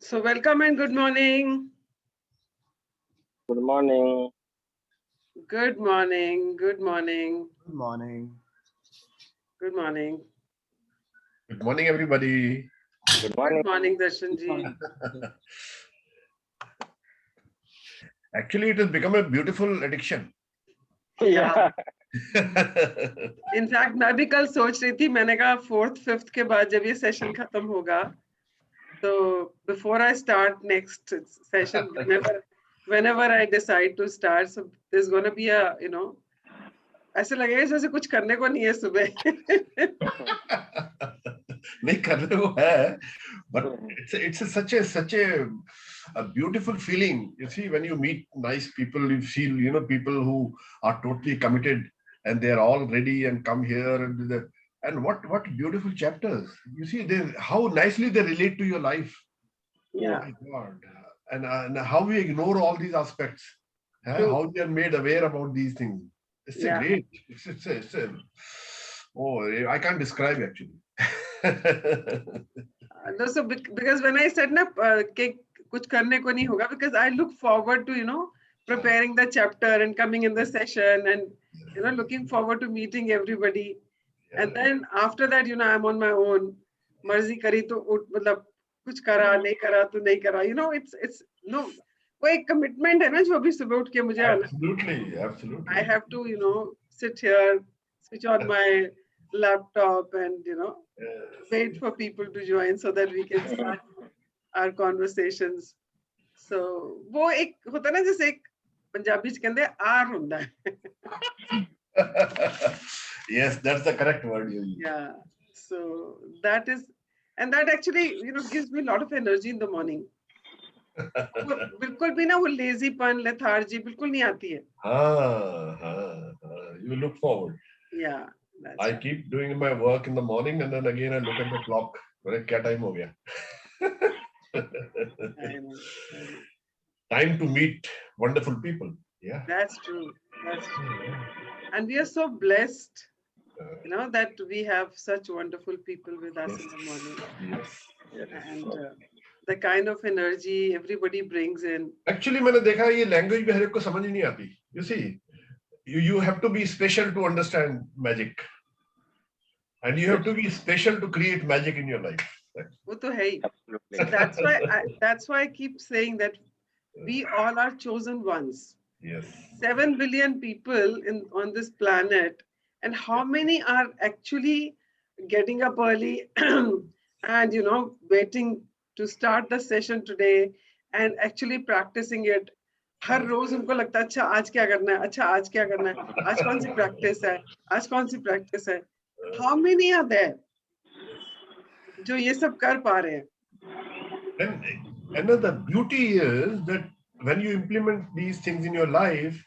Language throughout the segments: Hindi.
So welcome and good morning. Good morning. Good morning. Good morning. Good morning. Good morning. Good morning, everybody. Good Good morning. morning, Darshan ji. Actually, it has become a beautiful addiction. Yeah. In fact, मैं भी कल सोच रही थी, मैंने कहा 4th 5th के बाद जब ये सेशन खत्म होगा, तो before I start next session, whenever I decide to start, so there's gonna be a, ऐसे लगेगा जैसे कुछ करने को नहीं है सुबह. नहीं करने को है, but it's such a beautiful feeling. You see, when you meet nice people, you feel people who are totally committed and they are all ready and come here and what beautiful chapters. You see, how nicely they relate to your life. Yeah. Oh my God, and how we ignore all these aspects. True. How we are made aware about these things. It's Yeah. a great. It's a. Oh, I can't describe actually. No, so because when I said na कि कुछ करने को नहीं होगा, because I look forward to preparing the chapter and coming in the session and looking forward to meeting everybody. And then after that I'm on my own. मर्जी करी तो मतलब कुछ करा नहीं करा तो नहीं करा. It's no वो एक commitment है ना जो अभी सुबह उठ के मुझे आना. Absolutely. I have to sit here, switch on my laptop and wait for people to join so that we can start our conversations. So वो एक होता है ना जैसे एक पंजाबी च कहंदे आर हुंदा है. Yes, that's the correct word you use. Yeah. So that is, and that actually gives me a lot of energy in the morning. बिल्कुल भी ना वो लेजीपन लेथार्जी बिल्कुल नहीं आती है. You look forward. Yeah. I keep doing my work in the morning and then again I look at the clock. क्या time हो गया? I know. Time to meet wonderful people. Yeah. That's true. That's true. And we are so blessed, that we have such wonderful people with us in the morning. Yes. And the kind of energy everybody brings in. Actually, मैंने देखा ये language भी हर एक को समझ नहीं आती. You see, you have to be special to understand magic, and you have to be special to create magic in your life. वो तो है ही. So that's why I keep saying that we all are chosen ones. Yes. 7 billion people on this planet, and how many are actually getting up early and waiting to start the session today and actually practicing it. हर रोज उनको लगता है अच्छा आज क्या करना है, अच्छा आज क्या करना है, आज कौन सी प्रैक्टिस है, आज कौन सी प्रैक्टिस है. How many are there जो ये सब कर पा रहे हैं? And another beauty is that when you implement these things in your life,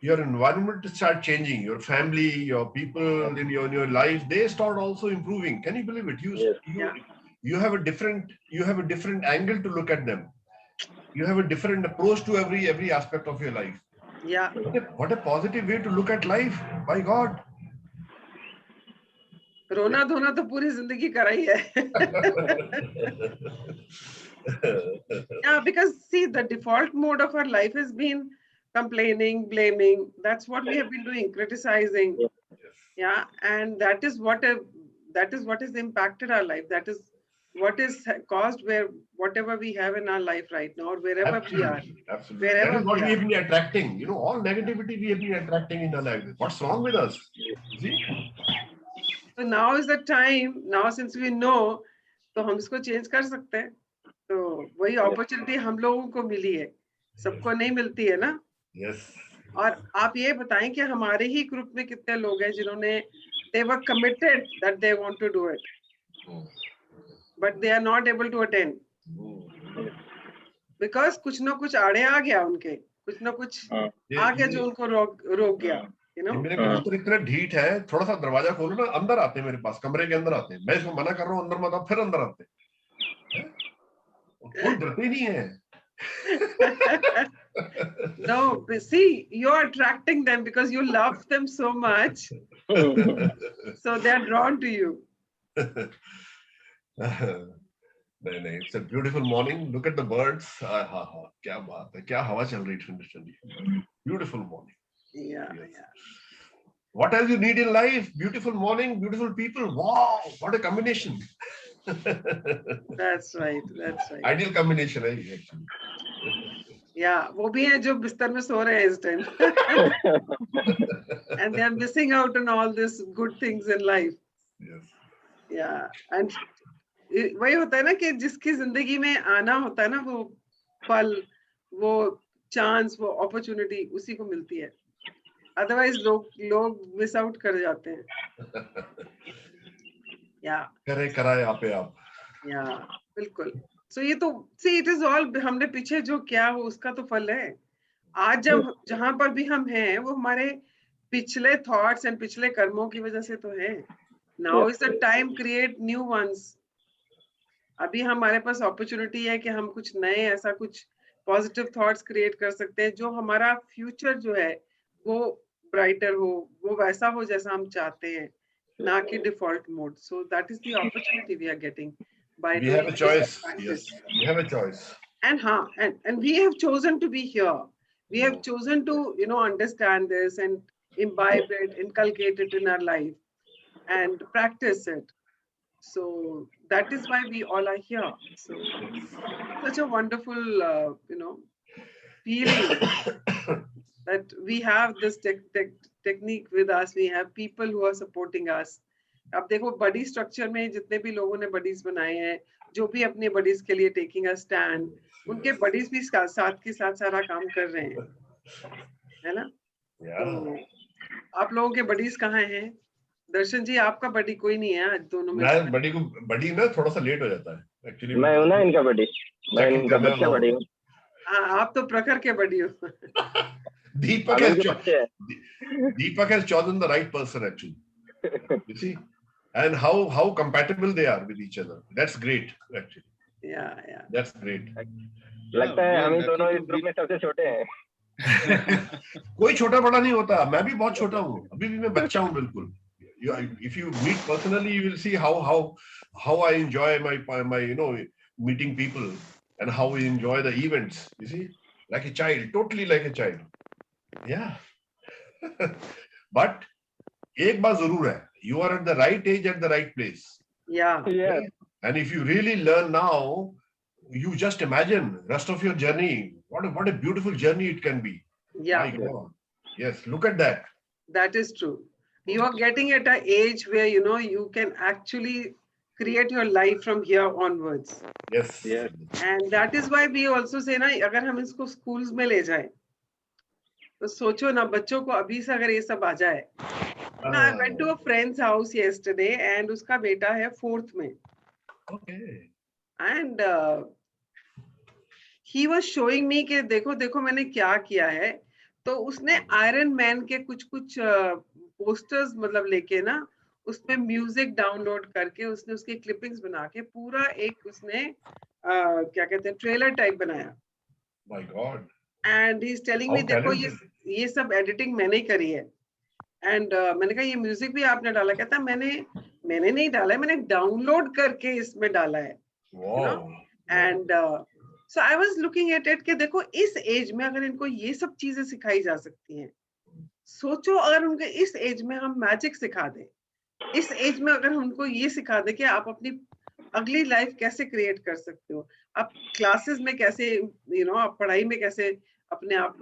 your environment start changing. Your family, your people in your life, they start also improving. Can you believe it? You have a different angle to look at them. You have a different approach to every aspect of your life. Yeah. What a positive way to look at life. By God. रोना धोना तो पूरी जिंदगी करा ही है. Yeah, because see, the default mode of our life has been complaining, blaming. That's what we have been doing, criticizing. Yeah, and that is what has impacted our life. That is what is caused whatever we have in our life right now, or wherever we are. Absolutely. Wherever that is what we we are. have been attracting. All negativity we have been attracting in our life. What's wrong with us? See? So now is the time. Now since we know, तो हम इसको change कर सकते हैं. तो वही opportunity हम लोगों को मिली है, सबको नहीं मिलती है ना. Yes. और आप ये बताएं कि हमारे ही ग्रुप में कितने लोग हैं जिन्होंने they were committed that they want to do it, but they are not able to attend because कुछ ना कुछ आड़े आ गया उनके, कुछ ना कुछ आ गया जो उनको रोक गया. मेरे कबूतर इतने ढीठ है, थोड़ा सा दरवाजा खोलो ना, अंदर आते हैं मेरे पास, कमरे के अंदर आते हैं. मैं इसको मना कर रहा हूँ अंदर मत आओ, फिर अंदर आते हैं. कोई डरते नहीं है. No, see, you're attracting them because you love them so much. So they're drawn to you. नहीं नहीं, it's a beautiful morning. Look at the birds. हाँ हाँ, क्या बात है, क्या हवा चल रही है ठंडी ठंडी. Beautiful morning. Yeah, Yes. yeah. What else you need in life? Beautiful morning, beautiful people. Wow, what a combination. That's right. That's right. Ideal combination है ये actually. Yeah, वो भी हैं जो बिस्तर में सो रहे हैं इस time. And they are missing out on all these good things in life. Yes. Yeah, and वही होता है ना कि जिसकी जिंदगी में आना होता है ना, वो पल, वो चांस, वो अपॉर्चुनिटी उसी को मिलती है. अदरवाइज लोग मिस आउट कर जाते हैं. या करे कराए आपे आप. या बिल्कुल. सो ये तो सी इट इज ऑल, हमने पीछे जो किया वो उसका तो फल है. आज जब जहां पर भी हम हैं वो हमारे पिछले थॉट्स एंड पिछले कर्मों की वजह से तो है. Now is the time create new ones. अभी हमारे पास अपॉर्चुनिटी है कि हम कुछ नए, ऐसा कुछ पॉजिटिव थॉट्स क्रिएट कर सकते हैं जो हमारा फ्यूचर जो है वो ब्राइटर हो, वो वैसा हो जैसा हम चाहते हैं, ना कि default mode. So that is the opportunity we are getting by We doing have a this choice. practice. Yes, we have a choice. And we have chosen to be here. We have Mm. chosen to understand this and imbibe it, inculcate it in our life and practice it. So that is why we all are here. So such a wonderful feeling that we have this technique with us. We have people who are supporting us. अब देखो बडी स्ट्रक्चर में जितने भी लोगों ने बडीज बनाए हैं, जो भी अपने बडीज के लिए टेकिंग अ स्टैंड, उनके बडीज भी साथ के साथ सारा काम कर रहे हैं, है ना? Yeah. तो आप लोगों के बडीज कहाँ हैं? दर्शन जी, आपका बडी कोई नहीं है आज दोनों में. मैं बडी ना थोड़ा सा लेट हो जाता है एक्चुअली. मैं हूं ना इनका बडी, मैं इनका बच्चा बडी हूं. हाँ, आप तो प्रखर के बडी हो. Deepak has chosen the right person actually. You see, and how compatible they are with each other. That's great actually. Yeah. That's great. लगता है हम ही दोनों इस ग्रुप में सबसे छोटे हैं. कोई छोटा बड़ा नहीं होता. मैं भी बहुत छोटा हूँ, अभी भी मैं बच्चा हूँ बिल्कुल. If you meet personally, you will see how I enjoy my meeting people and how we enjoy the events. You see, like a child, totally like a child. Yeah. But एक बात जरूर है, you are at the right age at the right place. Yeah. And if you really learn now, you just imagine rest of your journey. What a beautiful journey it can be. Yeah. My God. Yes, look at that. That is true. You are getting at an age where you can actually create your life from here onwards. Yes. And that is why we also say ना, अगर हम इसको schools में ले जाएं, तो सोचो ना, बच्चों को अभी से अगर ये सब आ जाए. Now, I went to a friend's house yesterday and उसका बेटा है 4th में. Okay. And he was showing me कि देखो मैंने क्या किया है. तो उसने आयरन मैन के कुछ पोस्टर्स मतलब लेके ना, उसमें म्यूजिक डाउनलोड करके उसने उसकी क्लिपिंग्स बना के पूरा एक उसने क्या कहते हैं ट्रेलर टाइप बनाया. My God. And he's telling me देखो ये सब एडिटिंग मैंने ही करी है. एंड मैंने कहा ये म्यूजिक भी आपने डाला? कहता मैंने नहीं डाला है, मैंने डाउनलोड करके इसमें डाला है. And so I was looking at it कि देखो इस एज में अगर इनको ये सब चीजें सिखाई जा सकती हैं, सोचो अगर उनको इस एज में हम मैजिक सिखा दें, इस एज में अगर उनको ये सिखा दें कि आप अपनी अगली लाइफ कैसे क्रिएट कर सकते हो, आप क्लासेस में कैसे आप पढ़ाई में कैसे अपने आप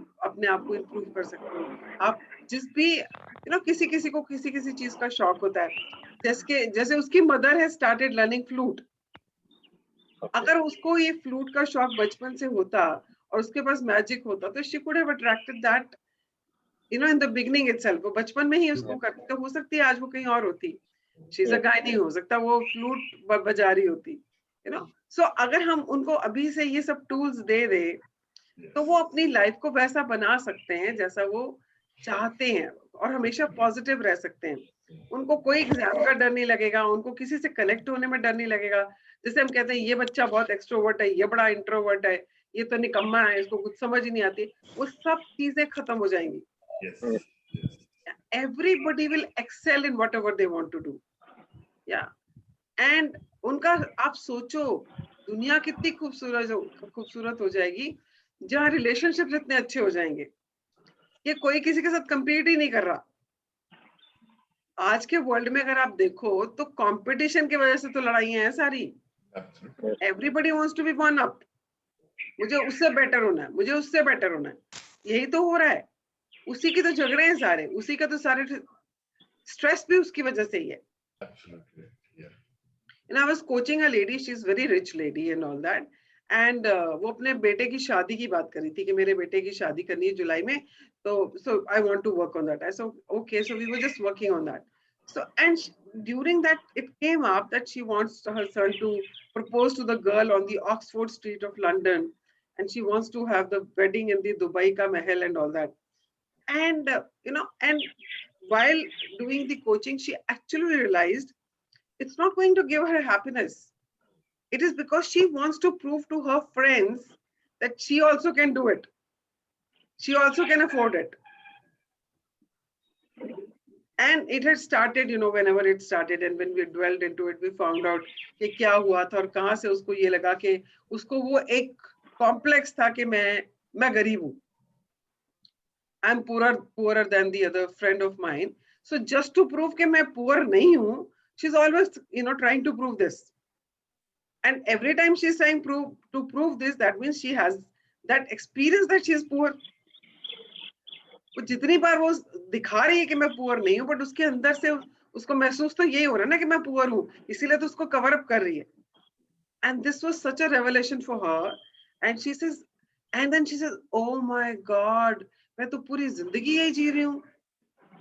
को इम्प्रूव कर सकते हो. आप जिस भी किसी को किसी चीज का शौक होता है, जैसे उसकी मदर है स्टार्टेड लर्निंग फ्लूट. अगर उसको ये फ्लूट का शौक बचपन से होता और उसके पास मैजिक होता, तो she could have attracted that in the beginning itself. वो बचपन में ही उसको करती, तो हो सकती है आज वो कहीं और होती. शी इज अ गाय, नहीं हो सकता वो फ्लूट बजा रही होती. सो अगर हम उनको अभी से ये सब टूल्स दे दे, तो वो अपनी लाइफ को वैसा बना सकते हैं जैसा वो चाहते हैं और हमेशा पॉजिटिव रह सकते हैं. उनको कोई एग्जाम का डर नहीं लगेगा, उनको किसी से कनेक्ट होने में डर नहीं लगेगा. जैसे हम कहते हैं ये बच्चा बहुत एक्सट्रोवर्ट है, ये बड़ा इंट्रोवर्ट है, ये तो निकम्मा है, इसको कुछ समझ ही नहीं आती, वो सब चीजें खत्म हो जाएंगी. Everybody will excel in whatever they want to do. Yeah. And उनका आप सोचो दुनिया कितनी खूबसूरत हो जाएगी जहाँ रिलेशनशिप इतने अच्छे हो जाएंगे कि कोई किसी के साथ compete ही नहीं कर रहा। आज के वर्ल्ड में अगर आप देखो तो कंपटीशन की वजह से तो लड़ाइयां हैं सारी। Absolutely. Everybody wants to be one up, मुझे उससे बेटर होना है, मुझे उससे बेटर होना है, यही तो हो रहा है। उसी के तो झगड़े हैं सारे, उसी का तो सारे स्ट्रेस भी उसकी वजह से ही है। Absolutely. Yeah. And I was coaching a lady, she's very rich lady and all that. And वो अपने बेटे की शादी की बात कर रही थी कि मेरे बेटे की शादी करनी है जुलाई में, तो so I want to work on that. I said okay, so we were just working on that. So and during that it came up that she wants her son to propose to the girl on the Oxford Street of London, and she wants to have the wedding in the Dubai ka Mahal and all that. And and while doing the coaching, she actually realized it's not going to give her happiness. It is because she wants to prove to her friends that she also can do it. She also can afford it. And it had started, whenever it started, and when we dwelled into it, we found out कि क्या हुआ था और कहाँ से उसको ये लगा कि उसको वो एक कॉम्प्लेक्स था कि मैं गरीब हूँ. I'm poorer than the other friend of mine. So just to prove कि मैं poor नहीं हूँ, she's always, trying to prove this. And every time she's saying to prove this, that means she has that experience that she is poor. वो जितनी बार वो दिखा रही है कि मैं पुअर नहीं हूँ, बट उसके अंदर से उसको महसूस तो यही हो रहा है ना कि मैं पुअर हूँ, इसीलिए तो उसको कवर अप कर रही है. And this was such a revelation for her. And she says, oh my God, मैं तो पूरी जिंदगी यही जी रही हूँ.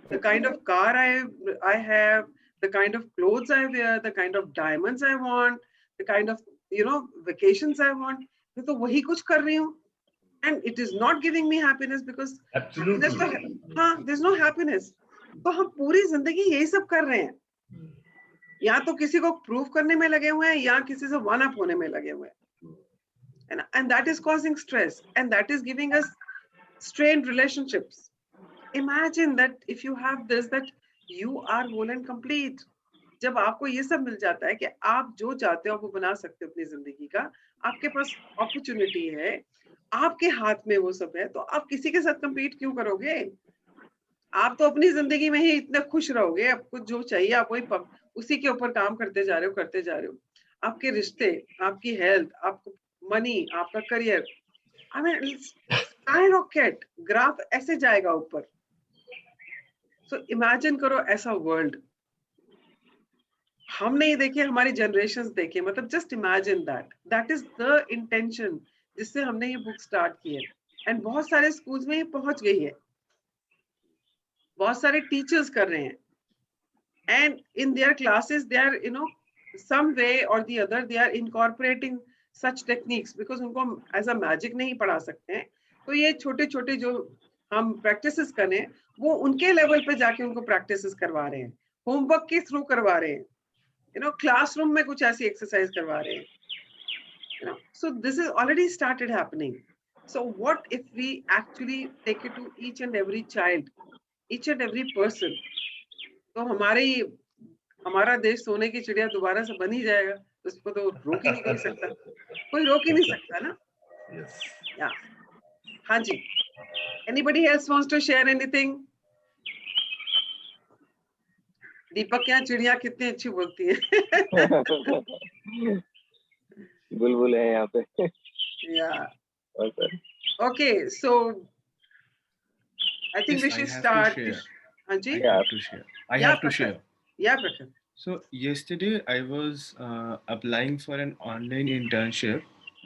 The kind of car I have, the kind of clothes I wear, the kind of diamonds I want, the kind of vacations I want, मैं तो वही कुछ कर रही हूँ. And it is not giving me happiness because Absolutely. there's no happiness. तो हम पूरी जिंदगी यही सब कर रहे हैं, या तो किसी को प्रूव करने में लगे हुए हैं या किसी से वन अप होने में लगे हुए हैं. And that is causing stress, and that is giving us strained relationships. Imagine that if you have this, that you are whole and complete. जब आपको ये सब मिल जाता है कि आप जो चाहते हो वो बना सकते हो अपनी जिंदगी का, आपके पास अपॉर्चुनिटी है, आपके हाथ में वो सब है, तो आप किसी के साथ compete क्यों करोगे? आप तो अपनी जिंदगी में ही इतने खुश रहोगे, आपको जो चाहिए आप वही उसी के ऊपर काम करते जा रहे हो. आपके रिश्ते, आपकी हेल्थ, आपको मनी, आपका career, I mean skyrocket, graph ऐसे जाएगा ऊपर. सो इमेजिन करो ऐसा वर्ल्ड. हम नहीं देखे, हमारी जनरेशंस देखे, मतलब just imagine that is the intention जिससे हमने ये बुक स्टार्ट की है. एंड बहुत सारे स्कूल्स में ये पहुंच गई है, बहुत सारे टीचर्स कर रहे हैं. And in their classes they are some way or the other they are incorporating such techniques, because उनको as a magic नहीं पढ़ा सकते हैं, तो ये छोटे छोटे जो हम प्रैक्टिसेस करें वो उनके लेवल पे जाके उनको प्रैक्टिसेस करवा रहे हैं, होमवर्क के थ्रू करवा रहे हैं, क्लासरूम में कुछ ऐसी एक्सरसाइज करवा रहे हैं. So this is already started happening. So what if we actually take it to each and every child, each and every person, तो हमारा देश सोने की चिड़िया दोबारा से बन ही जाएगा. तो इसको तो रोक ही नहीं कोई सकता, कोई रोक ही नहीं सकता ना. Yes. या हाँ जी. Anybody else wants to share anything? दीपक क्या चिड़िया कितनी अच्छी बोलती है. बुलबुल है यहाँ पे. Yeah. Okay. Okay, so I think Yes, we I should have start. to share. हाँ जी. I have to share. I Yeah, have to Prakash. share. Yeah, Prakash. So yesterday I was applying for an online internship.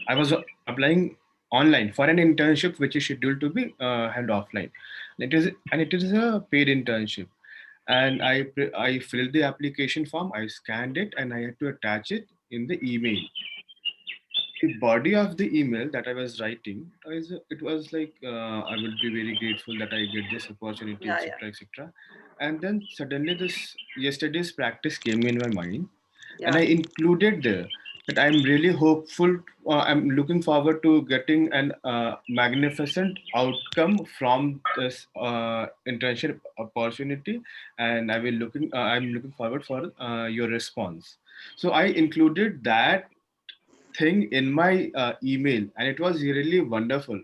I was applying online for an internship which is scheduled to be held offline. It is a paid internship, and I filled the application form. I scanned it and I had to attach it in the email. The body of the email that I was writing it was like I will be very grateful that I get this opportunity, Yeah, etc., etc. And then suddenly this yesterday's practice came in my mind, and I yeah, included there that I'm really hopeful. I'm looking forward to getting an magnificent outcome from this internship opportunity, and I'm looking forward for your response. So I included that thing in my email, and it was really wonderful.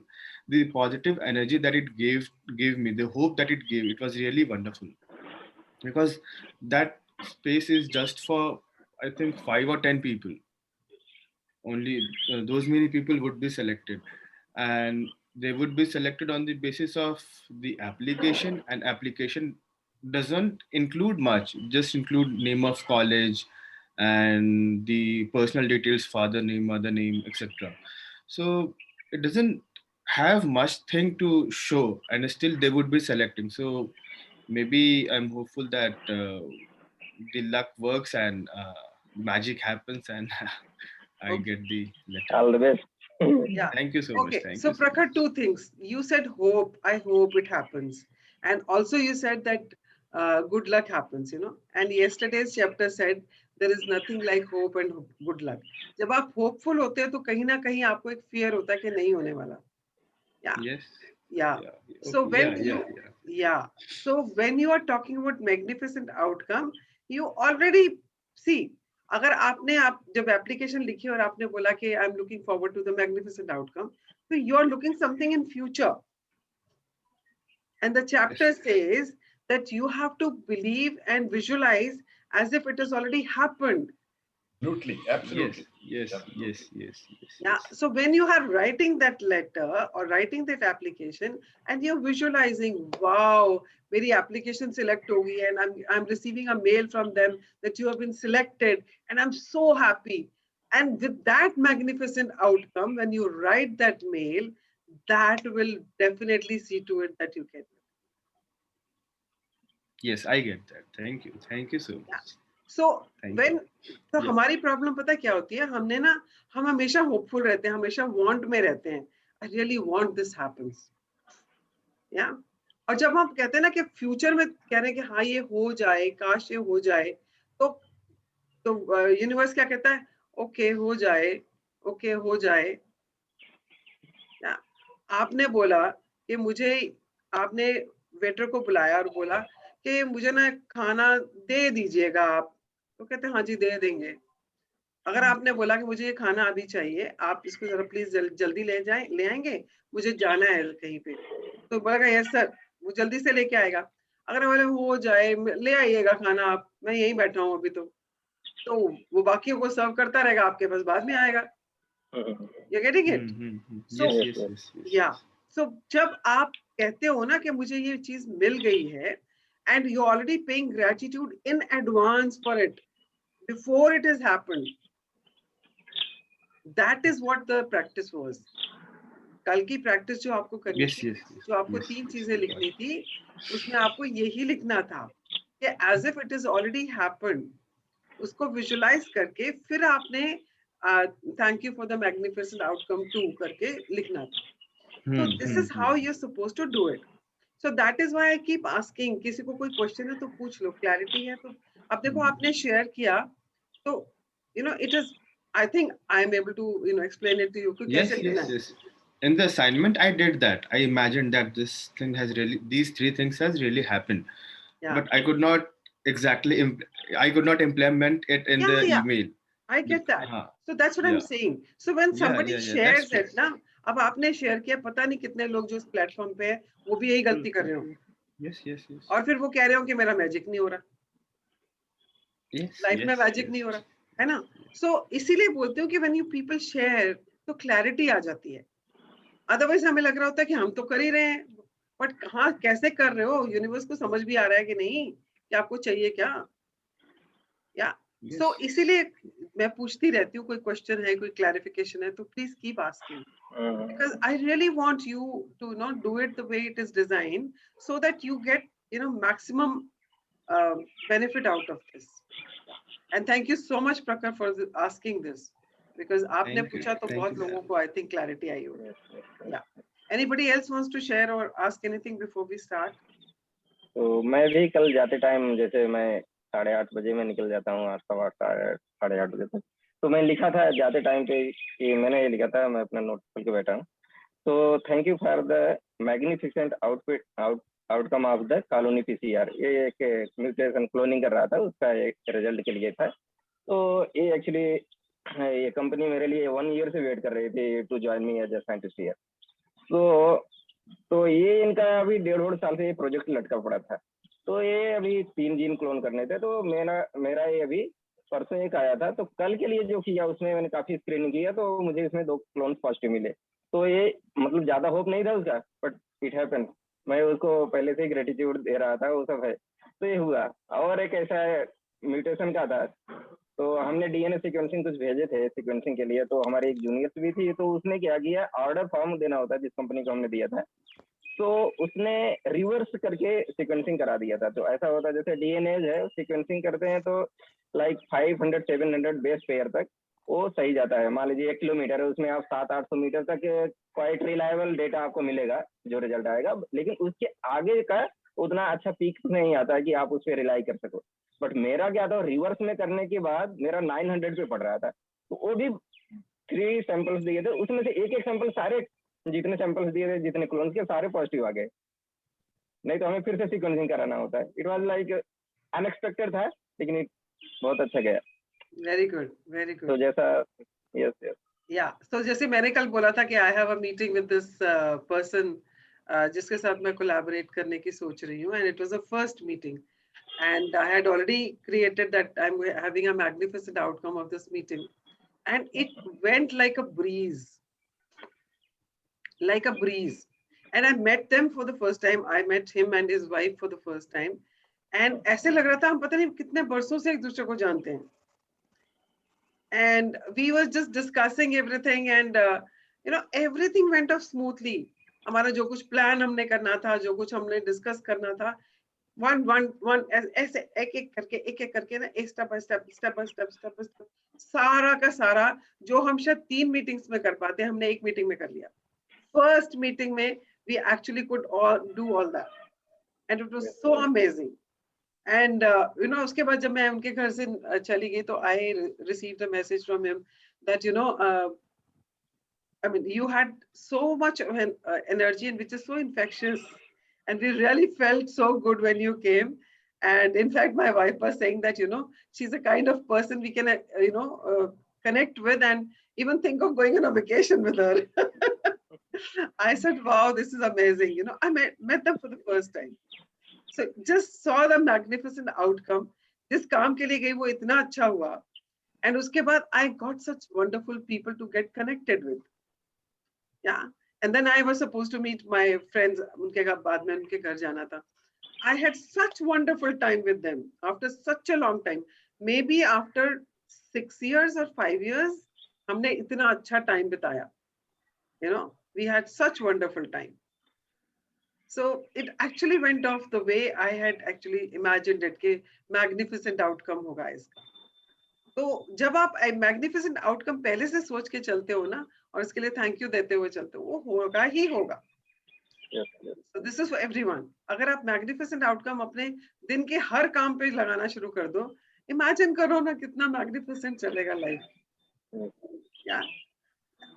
The positive energy that it gave me, the hope that it gave, it was really wonderful, because that space is just for, I think, 5 or 10 people only. Those many people would be selected, and they would be selected on the basis of the application, and application doesn't include much, just include name of college and the personal details, father name, mother name, etc. So it doesn't have much thing to show, and still they would be selecting. So maybe I'm hopeful that the luck works, and magic happens, and I Okay. get the letter. All the best. Yeah. Thank you so much. Okay. Thank So you so Prakhar, much. two things. You said hope. I hope it happens. And also you said that good luck happens, you know. And yesterday's chapter said there is nothing like hope and good luck. जब आप hopeful होते हैं तो कहीं ना कहीं आपको एक fear होता है कि नहीं होने वाला. Yeah. Yes. Yeah. Yeah. So Okay. when Yeah. you, yeah. So when you are talking about magnificent outcome, you already see. अगर आपने आप जब एप्लीकेशन लिखी और आपने बोला कि I am looking forward to the magnificent outcome, so you are looking something in future, and the chapter says that you have to believe and visualize as if it has already happened. Absolutely, Yes. absolutely. Yes. Absolutely. Yes. Yes. Yes. Yeah. So when you are writing that letter or writing that application and you're visualizing, wow, मेरी application select होगी and I'm receiving a mail from them that you have been selected and I'm so happy. And with that magnificent outcome, when you write that mail, that will definitely see to it that you get it. Yes, I get that. Thank you. Thank you so much. Yeah. So Thank when you. तो Yes. हमारी प्रॉब्लम पता क्या होती है, हमने ना हम हमेशा होपफुल रहते हैं, हमेशा वांट में रहते हैं. I really want this happens. या और जब हम कहते हैं ना कि फ्यूचर में कह रहे हैं कि हाँ ये हो जाए, काश ये हो जाए, तो यूनिवर्स क्या कहता है, ओके हो जाए, ओके हो जाए. या, आपने बोला कि मुझे, आपने वेटर को बुलाया और बोला कि मुझे ना खाना दे दीजिएगा आप, तो कहते हैं हाँ जी दे देंगे. अगर आपने बोला कि मुझे ये खाना अभी चाहिए, आप इसको जरा प्लीज जल्दी ले आएंगे, मुझे जाना है कहीं पे, तो बोलेगा यस सर, वो जल्दी से लेके आएगा. अगर बोले हो जाए, ले आइएगा खाना आप, मैं यहीं बैठा हूँ अभी, तो वो बाकियों को सर्व करता रहेगा, आपके पास बाद में आएगा. You getting it? Yes. So- Yes. Yes. Yes. या सो जब आप कहते हो ना कि मुझे ये चीज मिल गई है, and you already paying gratitude in advance for it before it has happened, that is what the practice was. कल की प्रैक्टिस जो आपको करनी Yes. थी, Yes. Yes. जो आपको Yes. 3 चीजें लिखनी थी, उसमें आपको यही लिखना था कि as if it is already happened. उसको विजुलाइज करके फिर आपने thank you for the magnificent outcome टू करके लिखना था. So this is how you're supposed to do it. So that is why I keep asking, किसी को कोई क्वेश्चन है तो पूछ लो, क्लैरिटी है तो. अब देखो आपने शेयर किया, तो you know it is, I think I am able to explain it to you कि Yes. कैसे लिखना Yes. है. Yes. In the assignment, I did that. I imagined that this thing has really, these 3 things has really happened, Yeah. but I could not exactly, I could not implement it in the Yeah. email. I get that. हाँ. So that's what I'm Yeah. saying. So when somebody Yeah. shares That's it ना, अब आपने शेयर किया, पता नहीं कितने लोग जो इस प्लेटफॉर्म पे है वो भी यही गलती कर रहे हो, Yes. Yes. Yes. और फिर वो कह रहे हो कि मेरा मैजिक नहीं हो रहा, Yes. लाइफ में मैजिक नहीं हो रहा है ना. सो इसीलिए बोलते हो कि व्हेन यू पीपल शेयर तो क्लैरिटी आ जाती है. अदरवाइज हमें लग रहा होता है कि हम तो कर ही रहे हैं, बट कहाँ कैसे कर रहे हो, यूनिवर्स को समझ भी आ रहा है कि नहीं कि आपको चाहिए क्या. या Yes. सो इसीलिए मैं पूछती रहती हूँ, कोई क्वेश्चन है, कोई क्लैरिफिकेशन है तो please keep asking, because I really want you to not do it the way it is designed, so that you get maximum benefit out of this. And thank you so much Prakhar for asking this, because आपने Thank you. पूछा तो Thank बहुत you, लोगों ma'am. को I think clarity आई होगी. Yeah. Anybody else wants to share or ask anything before we start? तो मैं भी कल जाते टाइम, जैसे मैं 8:30 बजे में निकल जाता हूँ, 8:15 8:30 बजे तक, तो मैं लिखा था जाते टाइम पे कि मैंने ये लिखा था, मैं अपना नोट खोल के बैठा हूँ. तो thank you for the magnificent outcome of the colony PCR. ये एक म्यूटेशन क्लोनिंग कर रहा था, उसका एक रिजल्ट के लिए था. तो ये एक्चुअली ये कंपनी मेरे लिए 1 ईयर से वेट कर रही थी to join me as a scientist here. तो ये इनका अभी 1.5 साल से ये प्रोजेक्ट लटका पड़ा था। तो ये अभी 3 जीन क्लोन करने थे, तो मेरा ये अभी परसों एक आया था। तो कल के लिए जो किया उसमें मैंने काफी स्क्रीनिंग किया, तो मुझे इसमें 2 क्लोन पॉजिटिव मिले। तो ये मतलब ज्यादा होप नहीं था उसका, बट इट हैपेंड। मैं उसको पहले से ही ग्रेटिट्यूड दे रहा था, वो सब है, तो ये हुआ। और एक ऐसा म्यूटेशन का था, तो हमने डीएनए सीक्वेंसिंग कुछ भेजे थे सीक्वेंसिंग के लिए। तो हमारी एक जूनियर भी थी, तो उसने क्या किया, ऑर्डर फॉर्म देना होता है जिस कंपनी को हमने दिया था, तो उसने रिवर्स करके सीक्वेंसिंग करा दिया था। तो ऐसा होता है जैसे डीएनए है, सीक्वेंसिंग करते हैं तो लाइक 500-700 बेस पेयर तक वो सही जाता है। मान लीजिए 1 किलोमीटर है, उसमें आप 700-800 मीटर तक क्वाइट रिलायबल डेटा आपको मिलेगा, जो रिजल्ट आएगा। लेकिन उसके आगे का उतना अच्छा पीक नहीं आता है कि आप उस पर रिलाई कर सको। बट मेरा क्या था, रिवर्स में करने के बाद मेरा 900 पे पड़ रहा था। तो वो भी 3 सैंपल्स दिए थे, उसमें से एक सैंपल, सारे जितने सैंपल्स दिए थे, जितने क्लोन्स के, सारे पॉजिटिव आ गए। नहीं तो हमें फिर से सीक्वेंसिंग कराना होता है। इट वाज लाइक अनएक्सपेक्टेड था, लेकिन बहुत अच्छा गया। Very good, very good. तो जैसा यस या तो जैसे मैंने कल बोला था कि I have a meeting with this person जिसके साथ मैं कोलैबोरेट करने की सोच रही हूँ, and it was a first meeting, and I had already created that I'm having a magnificent outcome of this meeting, and it went like a breeze, and I met them for the first time. I met him and his wife for the first time, and ऐसे लग रहा था हम पता नहीं कितने बरसों से एक दूसरे को जानते हैं, and we were just discussing everything, and everything went off smoothly. हमारा जो कुछ प्लान हमने करना था, जो कुछ हमने डिस्कस करना था, वन ऐसे एक करके ना, स्टेप बाय स्टेप सारा का सारा जो हम शायद 3 मीटिंग्स में कर पाते हैं, हमने एक मीटिंग में कर लिया। फर्स्ट मीटिंग में we actually could do all that, and it was so amazing. And उसके बाद जब मैं उनके घर से चली गई, तो I received a message from him that I mean, you had so much of an energy, and which is so infectious, and we really felt so good when you came. And in fact, my wife was saying that she's a kind of person we can connect with, and even think of going on a vacation with her. I said, wow, this is amazing. I met them for the first time, so just saw the magnificent outcome. This काम के लिए गई, वो इतना अच्छा हुआ, and उसके बाद I got such wonderful people to get connected with. Yeah, and then I was supposed to meet my friends. उनके बाद में उनके घर जाना था. I had such wonderful time with them after such a long time. Maybe after 6 years or 5 years, हमने इतना अच्छा time बिताया. We had such wonderful time. So it actually went off the way I had actually imagined it, कि magnificent outcome होगा इसका. तो जब आप मैग्निफिसेंट आउटकम पहले से सोच के चलते हो ना, और इसके लिए थैंक यू देते हुए चलते हो, वो होगा ही होगा. So this is for everyone. अगर आप मैग्निफिसेंट आउटकम अपने दिन के हर काम पे लगाना शुरू कर दो, इमेजिन करो ना कितना मैग्निफिसेंट चलेगा life. Yeah.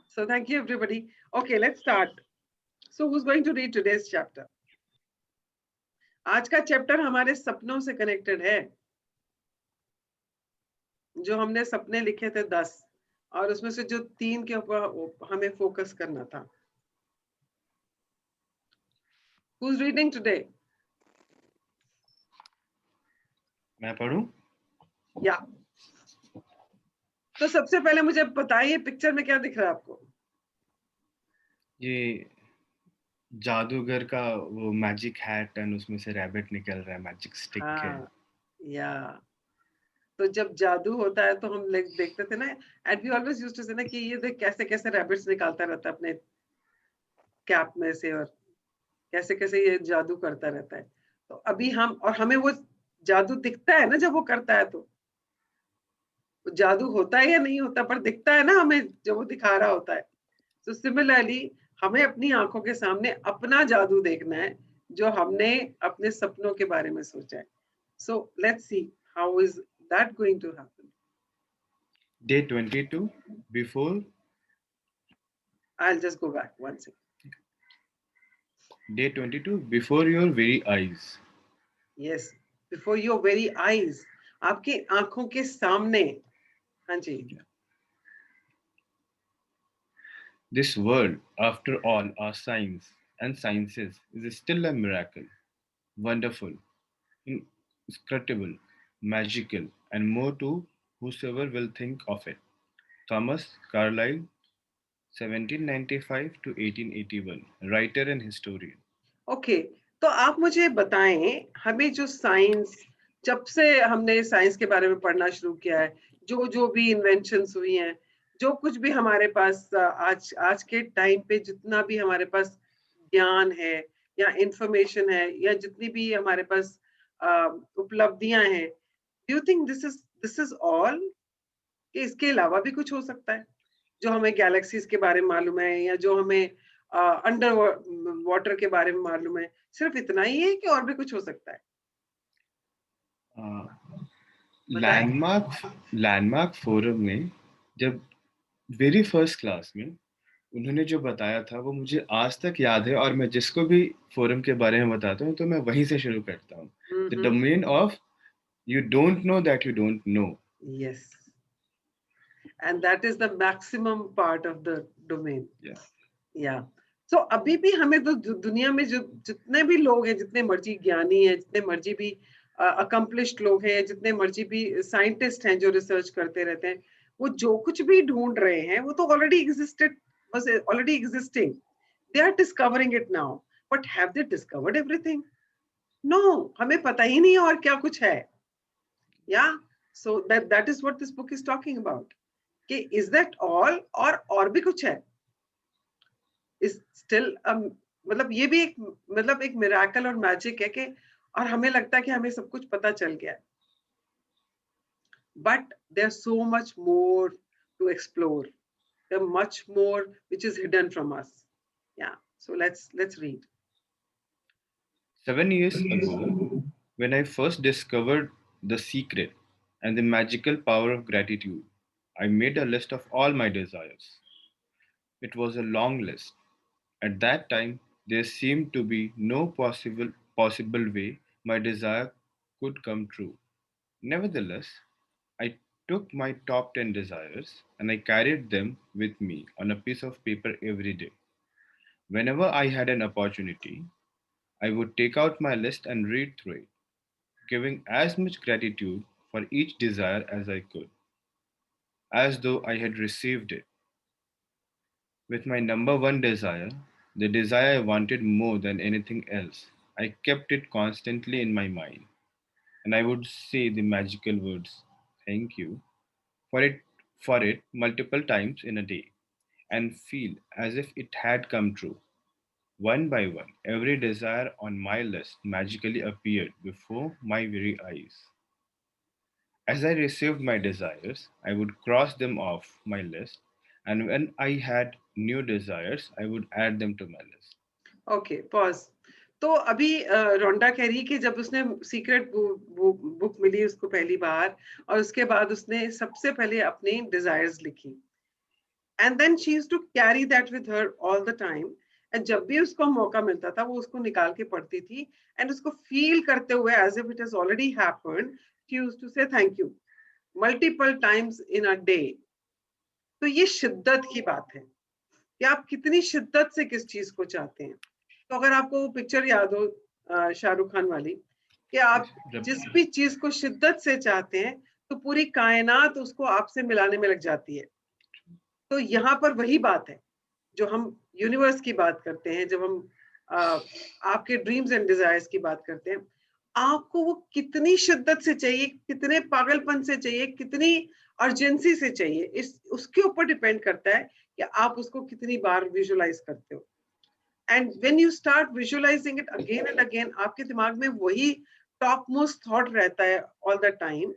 So thank you everybody. Okay, let's start. So who's going to read today's chapter? आज का चैप्टर हमारे सपनों से कनेक्टेड है. जो हमने सपने लिखे थे 10, और उसमें से जो 3 के ऊपर हमें फोकस करना था. Who's reading today? मैं पढ़ूं? या तो सबसे पहले मुझे बताइए, पिक्चर में क्या दिख रहा है आपको? ये जादूगर का वो मैजिक हैट, एंड उसमें से रैबिट निकल रहा है मैजिक स्टिक के. या तो जब जादू होता है तो हम देखते थे ना, and we always used to say ना कि ये देख कैसे कैसे रैबिट्स निकालता रहता है अपने कैप में से, और कैसे कैसे ये जादू करता रहता है. तो अभी और हमें वो जादू दिखता है ना जब वो करता है, तो जादू होता है या नहीं होता, पर दिखता है ना हमें जब वो दिखा रहा होता है. तो सिमिलरली हमें अपनी आंखों के सामने अपना जादू देखना है, जो हमने अपने सपनों के बारे में सोचा है. So let's see how is that going to happen. Day 22 before. I'll just go back one second. Day 22 before your very eyes. Yes, before your very eyes. आपकी आंखों के सामने. हाँ जी. This world, after all our science and sciences, is still a miracle, wonderful, inscrutable, magical, and more to whosoever will think of it. Thomas Carlyle, 1795 to 1881, writer and historian. Okay, तो आप मुझे बताएं, हमें जो साइंस, जब से हमने साइंस के बारे में पढ़ना शुरू किया है, जो जो भी इन्वेंशंस हुई हैं, जो कुछ भी हमारे पास आज के टाइम पे जितना भी हमारे पास ज्ञान है या इंफॉर्मेशन है या जितनी भी हमारे पास उपलब्धियां हैं, do you think this is all, कि इसके अलावा भी कुछ हो सकता है? जो हमें गैलेक्सीज के बारे में मालूम है या जो हमें अंडर वाटर के बारे में मालूम है, सिर्फ इतना ही है कि और भी कुछ हो सकता है? लैंडमार्क फोरम में जब वेरी फर्स्ट क्लास में उन्होंने जो बताया था वो मुझे आज तक याद है, और मैं जिसको भी फोरम के बारे में बताता हूँ तो मैं वहीं से शुरू करता हूँ. The domain of you don't know that you don't know. Yes. And that is the maximum part of the domain. Yeah. Yeah. So अभी भी हमें तो दुनिया में जो जितने भी लोग हैं, जितने मर्जी ज्ञानी हैं, जितने मर्जी भी accomplished लोग हैं, जितने मर्जी भी साइंटिस्ट हैं जो रिसर्च करते रहते हैं, वो जो कुछ भी ढूंढ रहे हैं वो तो already existed, was already existing. They are discovering it now. But have they discovered everything? No. हमें पता ही नहीं और क्या कुछ है. Yeah. So that is what this book is talking about. कि is that all और भी कुछ है? Is still मतलब ये भी एक मिराकल और मैजिक है कि और हमें लगता है कि हमें सब कुछ पता चल गया है. But there's so much more to explore. There's much more which is hidden from us. Yeah. So let's read. 7 years ago, when I first discovered the secret and the magical power of gratitude, I made a list of all my desires. It was a long list. At that time, there seemed to be no possible way my desire could come true. Nevertheless, I took my top 10 desires and I carried them with me on a piece of paper every day. Whenever I had an opportunity, I would take out my list and read through it, giving as much gratitude for each desire as I could, as though I had received it. With my number one desire, the desire I wanted more than anything else, I kept it constantly in my mind, and I would say the magical words, "Thank you," for it multiple times in a day, and feel as if it had come true. One by one, every desire on my list magically appeared before my very eyes. As I received my desires, I would cross them off my list, and when I had new desires, I would add them to my list. Okay, pause. तो अभी रोंडा कह रही कि जब उसने सीक्रेट बुक मिली उसको पहली बार, और उसके बाद उसने सबसे पहले अपनी डिजायर्स लिखी, and then she used to carry that with her all the time, एंड जब भी उसको मौका मिलता था वो उसको निकाल के पढ़ती थी, एंड उसको फील करते हुए as if it has already happened, she used to say thank you multiple times in a day. तो ये शिद्दत की बात है कि आप कितनी शिद्दत से किस चीज को चाहते हैं. तो अगर आपको वो पिक्चर याद हो शाहरुख खान वाली, कि आप जिस भी चीज को शिद्दत से चाहते हैं तो पूरी कायनात उसको आपसे मिलाने में लग जाती है. तो यहाँ पर वही बात है जो हम यूनिवर्स की बात करते हैं, जब हम आपके ड्रीम्स एंड डिजायर्स की बात करते हैं, आपको वो कितनी शिद्दत से चाहिए, कितने पागलपन से चाहिए, कितनी अर्जेंसी से चाहिए, इस उसके ऊपर डिपेंड करता है कि आप उसको कितनी बार विजुअलाइज करते हो. And when you start visualizing it again and again, आपके दिमाग में वही टॉप मोस्ट थॉट रहता है all the time,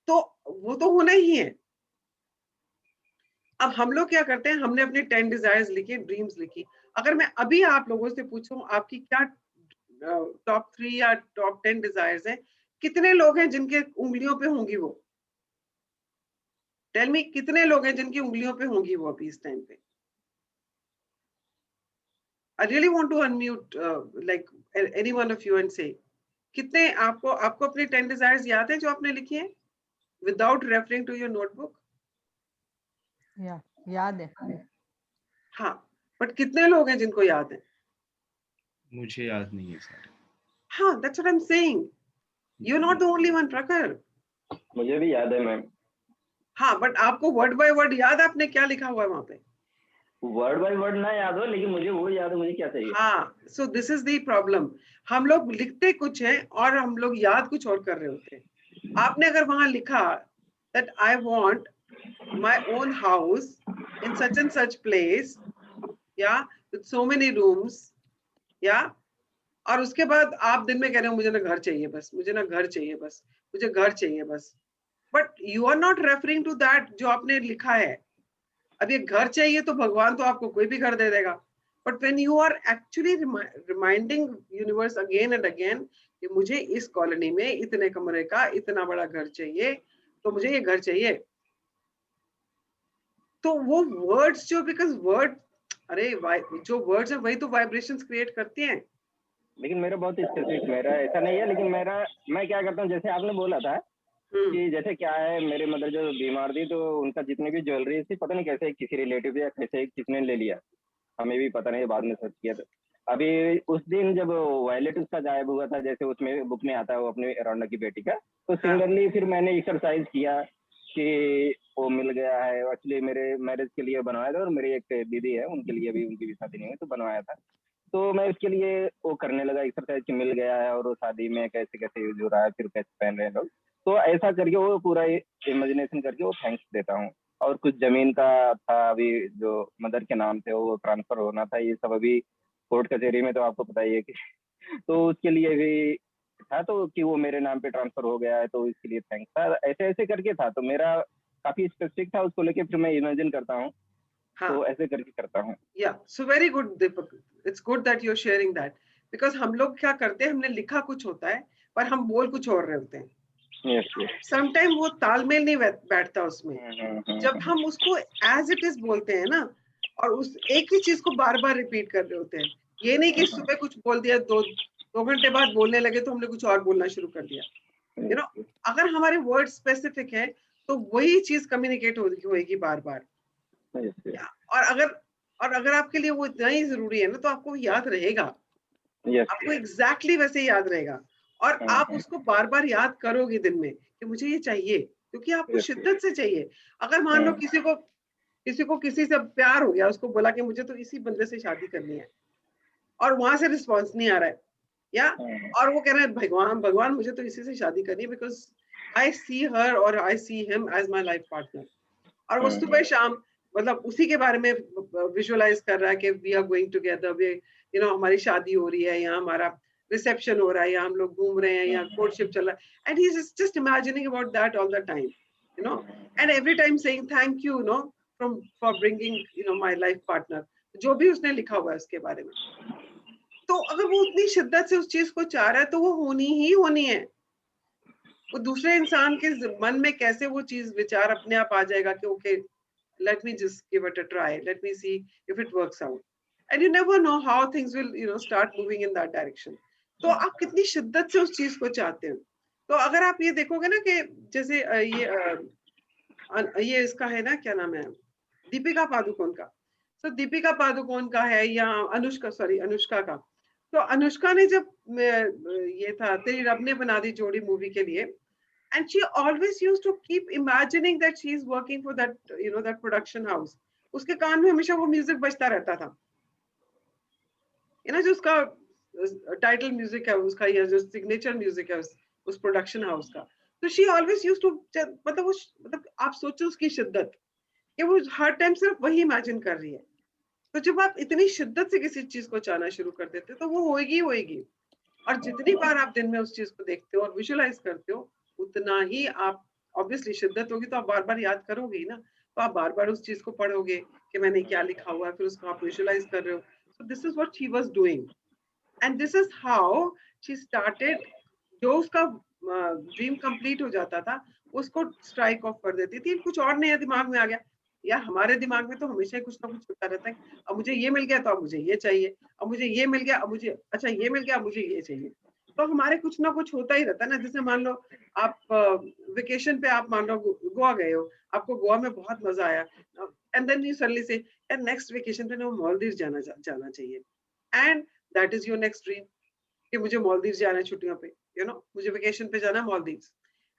तो वो तो होना ही है. अब हम लोग क्या करते हैं, हमने अपने 10 डिजायर्स लिखे, ड्रीम्स लिखी. अगर मैं अभी आप लोगों से पूछूं आपकी क्या टॉप 3 या टॉप 10 डिजायर्स हैं, कितने लोग हैं जिनके उंगलियों पे होंगी वो? टेल मी, कितने लोग हैं जिनकी उंगलियों पे होंगी वो अभी इस टाइम पे? I really want to unmute like any one of you and say, कितने आपको अपने 10 desires याद हैं जो आपने लिखी हैं without referring to your notebook? Yeah, याद है. हाँ, बट कितने लोग हैं जिनको याद है? मुझे याद नहीं है सर। हाँ, that's what I'm saying. You're not the only one, प्रखर. मुझे भी याद है मैम। हाँ, बट आपको वर्ड बाय वर्ड याद है आपने क्या लिखा हुआ है वहां पे? वर्ड बाय वर्ड ना याद हो, लेकिन मुझे वो याद है मुझे क्या चाहिए। हाँ, so this is the problem. हम लोग लिखते कुछ हैं और हम लोग याद कुछ और कर रहे होते हैं। आपने अगर वहां लिखा that I want my own house in such and such place, yeah, with so many rooms, yeah, और उसके बाद आप दिन में कह रहे हो मुझे ना घर चाहिए बस, मुझे ना घर चाहिए बस, मुझे घर चाहिए बस, but you are not referring to that जो आपने लिखा है। अब ये घर चाहिए तो भगवान तो आपको कोई भी घर दे देगा, but when you are actually reminding universe again and again कि मुझे इस कॉलोनी में इतने कमरे का इतना बड़ा घर चाहिए, तो मुझे ये घर चाहिए, तो वो वर्ड्स जो, बिकॉज वर्ड, अरे जो वर्ड्स है वही तो वाइब्रेशंस क्रिएट करती हैं। लेकिन मेरा बहुत स्पेसिफिक, मेरा ऐसा नहीं है, लेकिन मैं क्या करता हूँ, जैसे आपने बोला था कि जैसे क्या है, मेरे मदर जो बीमार थी तो उनका जितनी भी ज्वेलरी थी, पता नहीं कैसे किसी रिलेटिव या कैसे किसने ले लिया, हमें भी पता नहीं, बाद में सर्च किया। तो अभी उस दिन जब वॉयलेट उसका गायब हुआ था, जैसे उसमें बुक में आता है वो अपने रौनक की बेटी का, तो सिमिलरली फिर मैंने एक्सरसाइज किया कि वो मिल गया है। एक्चुअली मेरे मैरिज के लिए बनवाया था, और मेरी एक दीदी है उनके लिए भी, उनकी भी शादी नहीं हुई तो बनवाया था, तो मैं उसके लिए वो करने लगा एक्सरसाइज कि मिल गया है, और वो शादी में कैसे कैसे यूज हो रहा है, फिर कैसे पहन रहे हैं लोग, तो ऐसा करके वो पूरा इमेजिनेशन करके वो थैंक्स देता हूँ। और कुछ जमीन का था अभी जो मदर के नाम से, वो ट्रांसफर होना था, ये सब अभी कोर्ट कचहरी में, तो आपको पता ही है कि तो उसके लिए भी था, तो कि वो मेरे नाम पे ट्रांसफर हो गया है, तो इसके लिए थैंक्स था, ऐसे ऐसे करके था, तो मेरा काफी स्पेसिफिक था उसको लेके, फिर मैं इमेजिन करता हूँ, तो ऐसे करके करता हूँ। या so very good Deepak, it's good that you are sharing that, because हम लोग क्या करते हैं, हमने लिखा कुछ होता है पर हम बोल कुछ और रहे होते हैं। समटाइम वो तालमेल नहीं बैठता उसमें, जब हम उसको एज इट इज बोलते हैं ना, और उस एक ही चीज को बार बार रिपीट कर रहे होते हैं, ये नहीं कि सुबह कुछ बोल दिया, दो घंटे बाद बोलने लगे तो हमने कुछ और बोलना शुरू कर दिया। यू नो, अगर हमारे वर्ड स्पेसिफिक है तो वही चीज कम्युनिकेट होगी बार बार। और अगर आपके लिए वो इतना ही जरूरी है ना, तो आपको याद रहेगा, आपको एग्जैक्टली वैसे याद रहेगा, और आप उसको बार बार याद करोगे दिन में कि मुझे ये चाहिए, क्योंकि आपको शिद्दत से चाहिए। अगर मान लो किसी को किसी से प्यार हो गया, उसको बोला कि मुझे तो इसी बंदे से शादी करनी है, और वहां से रिस्पॉन्स नहीं आ रहा है, या और वो कह रहे हैं भगवान मुझे तो इसी से शादी करनी है, बिकॉज आई सी हर और I see him as my life partner, और वो सुबह शाम मतलब उसी के बारे में विजुअलाइज कर रहा है कि वी आर गोइंग टुगेदर, वे यू नो हमारी शादी हो रही है, यहाँ हमारा रिसेप्शन हो रहा है, यहाँ हम लोग घूम रहे हैं, यहाँ कोर्टशिप चल रहा है, and he is just imagining about that all the time, you know, and every time saying thank you know from for bringing you know my life partner, जो भी उसने लिखा हुआ है उसके बारे में। तो अगर वो उतनी शिद्दत से उस चीज को चाह रहा है तो वो होनी ही होनी है। वो दूसरे इंसान के मन में कैसे वो चीज विचार अपने आप आ जाएगा कि okay, let me just give it a try, let me see if it works out, and you never know how things will you know start moving in that direction. तो आप कितनी शिद्दत से उस चीज को चाहते हो। तो अगर आप ये देखोगे ना कि जैसे ये इसका है ना, क्या नाम है, दीपिका पादुकोण का, तो दीपिका पादुकोण का है या अनुष्का का, तो अनुष्का ने जब ये था तेरी रब ने बना दी जोड़ी मूवी के लिए, and she always used to keep imagining that she is working for that you know that production house, उसके कान में हमेशा वो म्यूजिक बजता रहता था, जो उसका टाइटल म्यूजिक है उसका, या जो सिग्नेचर म्यूजिक है उस प्रोडक्शन हाउस का, तो शी ऑलवेज यूज्ड टू, मतलब आप सोचो उसकी शिद्दत कि वो हर टाइम सिर्फ वही इमेजिन कर रही है। तो जब आप इतनी शिद्दत से किसी चीज को चाहना शुरू कर देते तो वो होएगी, और जितनी बार आप दिन में उस चीज को देखते हो और विजुअलाइज करते हो, उतना ही आप ऑब्वियसली शिद्दत होगी तो आप बार बार याद करोगे ही ना, तो आप बार बार उस चीज को पढ़ोगे कि मैंने क्या लिखा हुआ है, फिर उसको आप विजुअलाइज कर रहे हो। So this is what she was doing, and this is how she started. जो उसका ड्रीम कंप्लीट हो जाता था उसको स्ट्राइक ऑफ कर देती थी, कुछ और नया दिमाग में आ गया, या हमारे दिमाग में तो हमेशा ही कुछ ना कुछ होता रहता है, अब मुझे ये मिल गया तो अब मुझे ये चाहिए, अब मुझे ये मिल गया, अब मुझे अच्छा ये मिल गया, अब मुझे ये चाहिए, तो हमारे कुछ ना कुछ होता ही रहता है ना। जैसे मान लो आप वेकेशन पे आप मान लो गोवा गए हो, आपको गोवा में बहुत मजा आया, एंड देन यू सडनली से एंड नेक्स्ट वेकेशन पे ना मालदीव जाना चाहिए, and that is your next dream कि मुझे मालदीव जाना है छुट्टियों पे, मुझे वेकेशन पे जाना है मालदीव।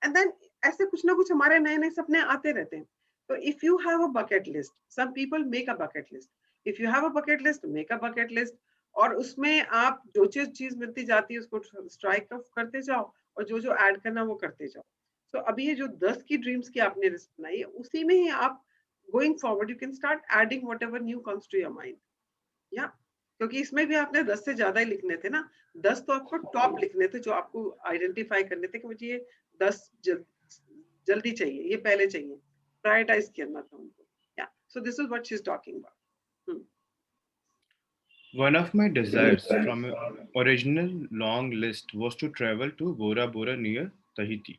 एंड देन ऐसे कुछ ना कुछ हमारे नए नए सपने आते रहते हैं। तो if you have a bucket list, some people make a bucket list, if you have a bucket list, make a bucket list, और उसमें आप जो चीज मिलती जाती है उसको स्ट्राइक ऑफ करते जाओ, और जो जो ऐड करना वो करते जाओ। तो अभी ये जो 10 की ड्रीम्स की आपने लिस्ट बनाई है, उसी में ही आप going forward you can start adding whatever new comes to your mind. या क्योंकि इसमें भी आपने 10 से ज्यादा ही लिखने थे ना, 10 तो आपको टॉप लिखने थे जो आपको आइडेंटिफाई करने थे कि मुझे ये 10 जल्दी चाहिए, ये पहले चाहिए, प्रायोरिटाइज करना था उनको। या so this is what she is talking about. One of my desires from an original long list was to travel to Bora Bora near Tahiti.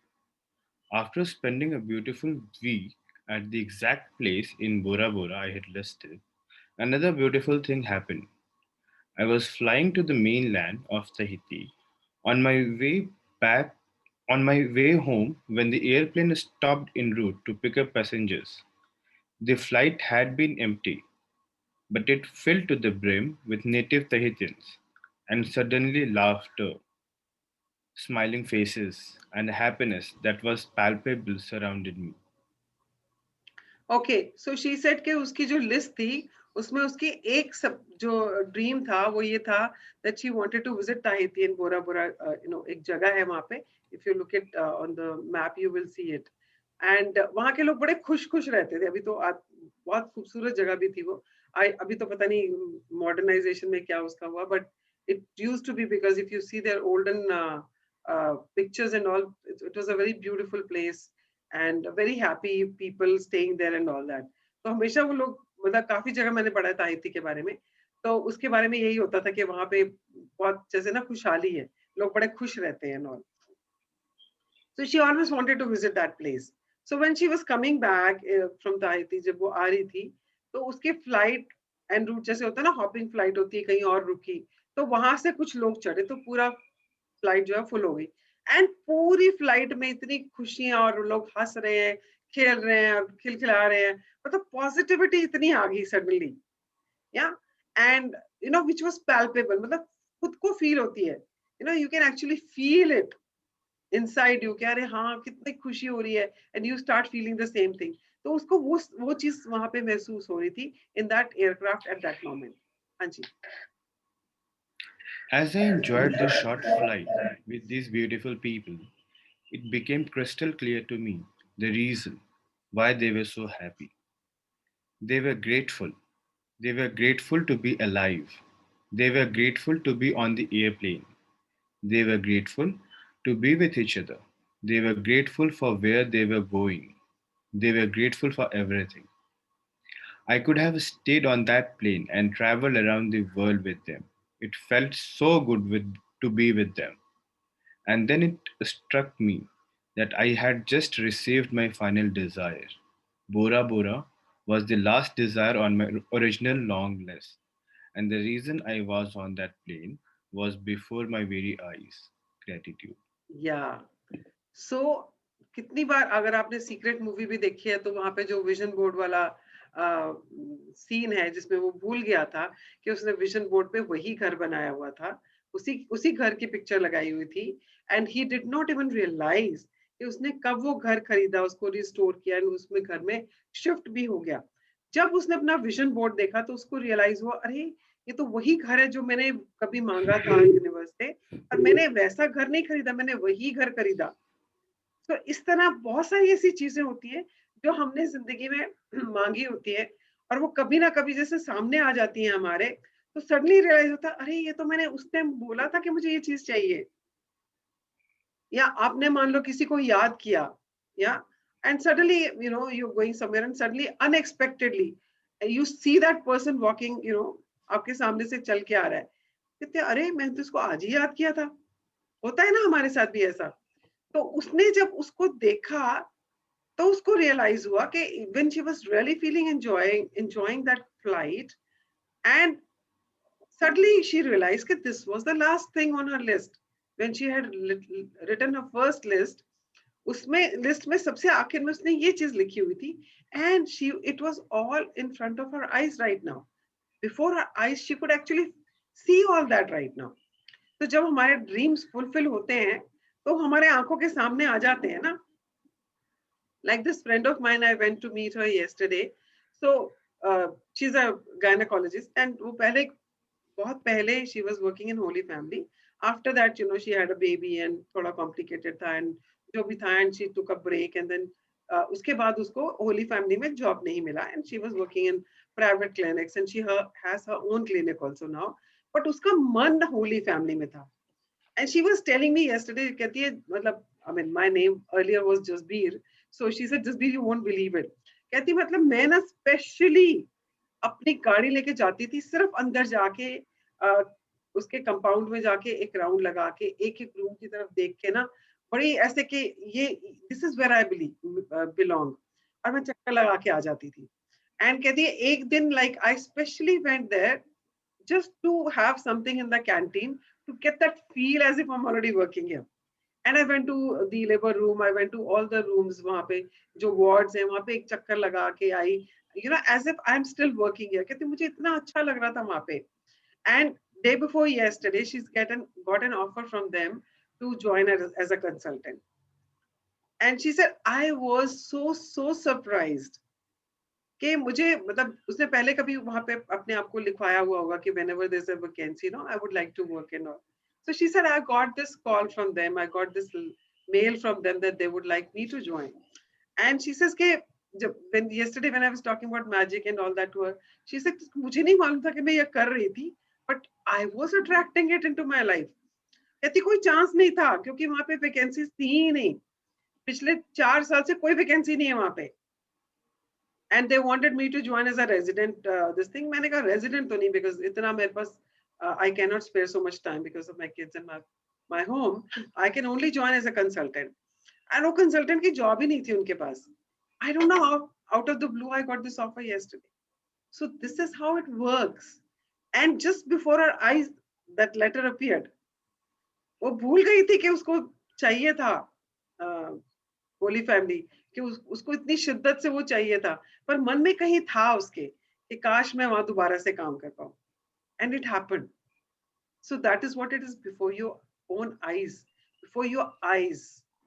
After spending a beautiful week at the exact place in Bora Bora I had listed, another beautiful thing happened. I was flying to the mainland of Tahiti on my way back on my way home when the airplane stopped en route to pick up passengers. The flight had been empty, but it filled to the brim with native Tahitians, and suddenly laughter, smiling faces, and happiness that was palpable surrounded me. Okay, so she said कि उसकी जो लिस्ट थी उसमें उसकी एक सब जो ड्रीम था वो ये था that she wanted to visit Tahiti and Bora Bora, एक जगह है वहां पे, if you look it on the map you will see it. And वहां के लोग बड़े खुश खुश रहते थे। अभी तो बहुत खूबसूरत जगह भी थी वो। अभी तो पता नहीं मॉडर्नाइजेशन में क्या उसका हुआ, but it used to be, because if you see their olden pictures and all, it was a very beautiful place and very happy people staying there and all that. तो हमेशा वो लोग, मतलब काफी जगह मैंने पढ़ा था ताहिती के बारे में, तो उसके बारे में यही होता था कि वहां पे बहुत जैसे ना खुशहाली है, लोग बड़े खुश रहते हैं और so she always wanted to visit that place. So when she was coming back from Tahiti, जब वो आ रही थी, तो उसके फ्लाइट एंड रूट जैसे होता है ना, हॉपिंग फ्लाइट होती है, कहीं और रुकी, तो वहां से कुछ लोग चढ़े तो पूरा फ्लाइट जो है फुल हो गई। एंड पूरी फ्लाइट में इतनी खुशियां, और लोग हंस रहे हैं, खेल रहे हैं और खिलखिला रहे हैं, मतलब पॉजिटिविटी इतनी आ गई सडनली। या एंड विच वाज पैल्पेबल, मतलब खुद को फील होती है, you can actually feel it inside you, क्या अरे हाँ कितनी खुशी हो रही है, and you start feeling the same thing. तो उसको वो चीज वहां पे महसूस हो रही थी in that aircraft at that moment. हाँ जी। As I enjoyed the short flight with these beautiful people, it became crystal clear to me the reason why they were so happy. They were grateful. They were grateful to be alive. They were grateful to be on the airplane. They were grateful to be with each other. They were grateful for where they were going. They were grateful for everything. I could have stayed on that plane and traveled around the world with them. It felt so good to be with them. And then it struck me that I had just received my final desire. Bora Bora was the last desire on my original long list, and the reason I was on that plane was before my very eyes. Gratitude. या सो कितनी बार अगर आपने सीक्रेट मूवी भी देखी है, तो वहां पे जो विजन बोर्ड वाला सीन है जिसमें वो भूल गया था कि उसने विजन बोर्ड पे वही घर बनाया हुआ था, उसी उसी घर की पिक्चर लगाई हुई थी, and he did not even realise कि उसने कब वो घर खरीदा, उसको रिस्टोर किया, एंड उसमें घर में शिफ्ट भी हो गया। जब उसने अपना विजन बोर्ड देखा तो उसको रियलाइज हुआ, अरे ये तो वही घर है जो मैंने कभी मांगा था यूनिवर्स से, और मैंने वैसा घर नहीं खरीदा, मैंने वही घर खरीदा। तो इस तरह बहुत सारी ऐसी चीजें होती है जो हमने जिंदगी में मांगी होती है, और वो कभी ना कभी जैसे सामने आ जाती है हमारे, तो सडनली रियलाइज होता है, अरे ये तो मैंने उस टाइम बोला था कि मुझे ये चीज चाहिए। या आपने मान लो किसी को याद किया, या and suddenly you going somewhere and suddenly unexpectedly you see that person walking, आपके सामने से चल के आ रहा है, कहते हैं, अरे मैंने तो इसको आज ही याद किया था। होता है ना हमारे साथ भी ऐसा। तो उसने जब उसको देखा तो उसको रियलाइज हुआ कि when she was really feeling enjoying that flight, and suddenly she realized that this was the last thing on her list when she had written her first list, उसमें लिस्ट में सबसे आखिर में उसने ये चीज लिखी हुई थी, and she it was all in front of her eyes right now, before her eyes she could actually see all that right now. तो जब हमारे ड्रीम्स फुलफिल होते हैं तो हमारे आंखों के सामने आ जाते हैं ना. Like this friend of mine, I went to meet her yesterday. So she's a gynecologist, and वो पहले बहुत पहले she was working in Holy Family. After that, she had a baby and थोड़ा complicated था, and जो भी था, and she took a break, and then उसके बाद उसको Holy Family में job नहीं मिला, and she was working in private clinics, and she has her own clinic also now. But उसका मन Holy Family में था. And she was telling me yesterday, कहती है मतलब, I mean, my name earlier was Jasbir. So she said, Jasbir, you won't believe it. कहती मतलब मैं ना स्पेशली अपनी गाड़ी लेके जाती थी, सिर्फ अंदर जाके उसके कंपाउंड में जाके एक राउंड लगा के एक एक रूम की तरफ देख के ना, बड़ी ऐसे कि ये this is where I belong, और मैं चक्कर लगा के आ जाती थी. एंड कहती है एक दिन like I specially went there just to have something in the canteen to get that feel as if I'm already working here. And I went to the labor room, I went to all the rooms वहाँ पे जो wards हैं वहाँ पे एक चक्कर लगा के आई, as if I'm still working here. कहती मुझे इतना अच्छा लग रहा था वहाँ पे. And day before yesterday, she's got an offer from them to join as a consultant. And she said, I was so surprised. कि मुझे मतलब उसने पहले कभी वहां पे अपने आप को लिखवाया हुआ होगा कि whenever there's a vacancy, I would like to work and all. So she said, I got this call from them, I got this mail from them that they would like me to join. And she says कि yesterday when I was talking about magic and all that to her, she said मुझे नहीं मालूम था कि मैं ये कर रही थी, but I was attracting it into my life. कहती कोई चांस नहीं था क्योंकि वहां पे वैकेंसीज थी ही नहीं, पिछले 4 साल से कोई वैकेंसी नहीं है वहां पे. And they wanted me to join as a resident. This thing, मैंने कहा resident तो नहीं, because इतना मेरे पास I cannot spare so much time because of my kids and my home. I can only join as a consultant. And वो consultant की job ही नहीं थी उनके पास. I don't know how out of the blue I got this offer yesterday. So this is how it works. And just before our eyes, that letter appeared. वो भूल गई थी कि उसको चाहिए था होली फैमिली, कि उसको इतनी शिद्दत से वो चाहिए था, पर मन में कहीं था उसके कि काश मैं वहां दोबारा से काम कर पाऊं. And it happened. So that is what it is before your own eyes, before your eyes.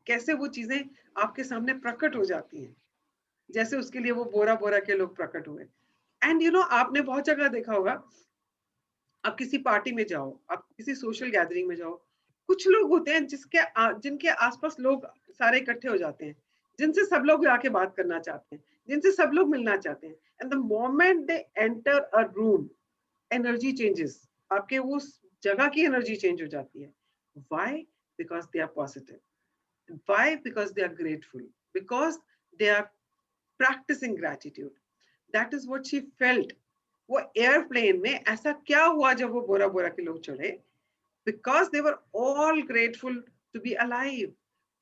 कैसे वो चीजें आपके सामने प्रकट हो जाती हैं, जैसे उसके लिए वो बोरा बोरा के लोग प्रकट हुए. एंड आपने बहुत जगह देखा होगा, आप किसी पार्टी में जाओ, आप किसी सोशल गैदरिंग में जाओ, कुछ लोग होते हैं जिनके आसपास लोग सारे इकट्ठे हो जाते हैं, जिनसे सब लोग आके बात करना चाहते हैं, जिनसे सब लोग मिलना चाहते हैं. And the moment they enter a room, energy changes, आपके उस जगह की एनर्जी चेंज हो जाती है. Why? Because they are positive. Why? Because they are grateful, because they are practicing gratitude. That is what she felt. वो एयरप्लेन में ऐसा क्या हुआ जब वो बोरा बोरा के लोग चढ़े? Because they were all grateful to be alive,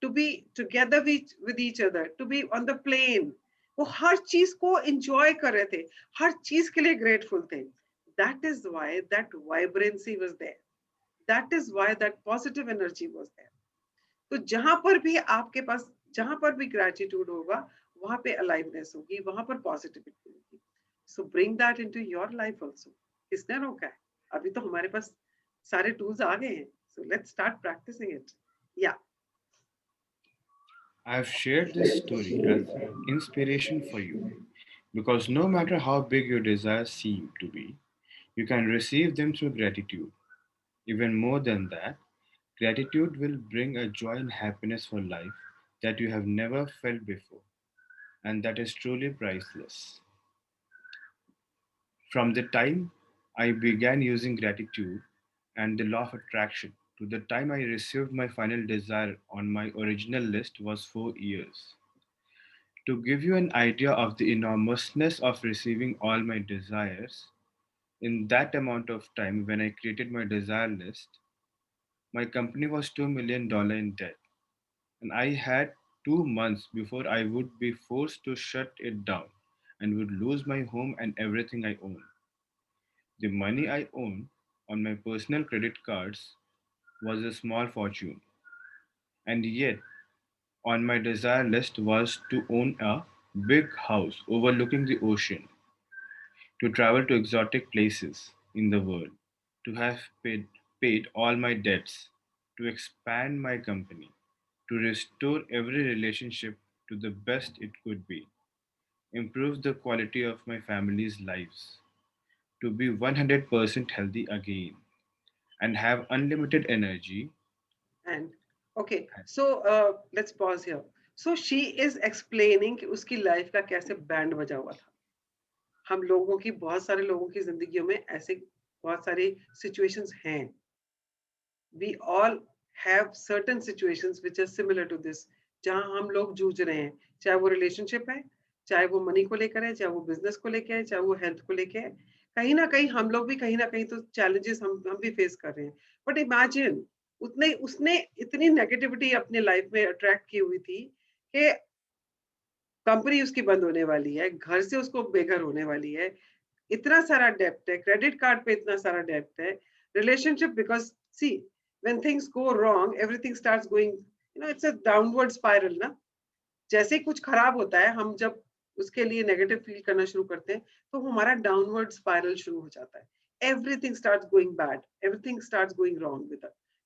to be together with each other, to be on the plane. वो हर चीज को enjoy कर रहे थे, हर चीज के लिए grateful थे. That is why that vibrancy was there. That is why that positive energy was there. तो जहां पर भी आपके पास, जहां पर भी gratitude होगा, वहां पे aliveness होगी, वहां पर positivity होगी. So bring that into your life also. किसने रोका है? अभी तो हमारे पास सारे tools आ गए हैं. So let's start practicing it. Yeah. I've shared this story as inspiration for you because no matter how big your desires seem to be, you can receive them through gratitude. Even more than that, gratitude will bring a joy and happiness for life that you have never felt before, and that is truly priceless. From the time I began using gratitude and the law of attraction to the time I received my final desire on my original list was 4 years. To give you an idea of the enormousness of receiving all my desires, in that amount of time when I created my desire list, my company was $2 million in debt, and I had 2 months before I would be forced to shut it down and would lose my home and everything I own. The money I owned on my personal credit cards was a small fortune, and yet On my desire list was to own a big house overlooking the ocean, to travel to exotic places in the world, to have paid all my debts, to expand my company, to restore every relationship to the best it could be, improve the quality of my family's lives, to be 100% healthy again, and have unlimited energy. And okay, so let's pause here. So she is explaining कि उसकी लाइफ का कैसे बैंड बजा हुआ था. हम लोगों की, बहुत सारे लोगों की जिंदगियों में ऐसे बहुत सारी situations हैं. We all have certain situations which are similar to this, जहां हम लोग जूझ रहे हैं, चाहे वो रिलेशनशिप है, चाहे वो मनी को लेकर है, चाहे वो बिजनेस को लेकर है, चाहे वो हेल्थ को लेकर है. कहीं ना कहीं हम लोग भी कहीं ना कहीं तो चैलेंजेस हम भी फेस कर रहे हैं. बट इमेजिन, उतने उसने इतनी नेगेटिविटी अपने लाइफ में अट्रैक्ट की हुई थी कि कंपनी उसकी बंद होने वाली है, घर से उसको बेघर होने वाली है, इतना सारा डेप्ट है, क्रेडिट कार्ड पे इतना सारा डेप्ट है, relationship, because see when things go wrong everything starts going, it's a downward spiral ना. जैसे ही कुछ खराब होता है, हम जब उसके लिए नेगेटिव फील करना शुरू करते हैं, तो हमारा डाउनवर्ड स्पाइरल शुरू हो जाता है. Everything starts going bad, everything starts going wrong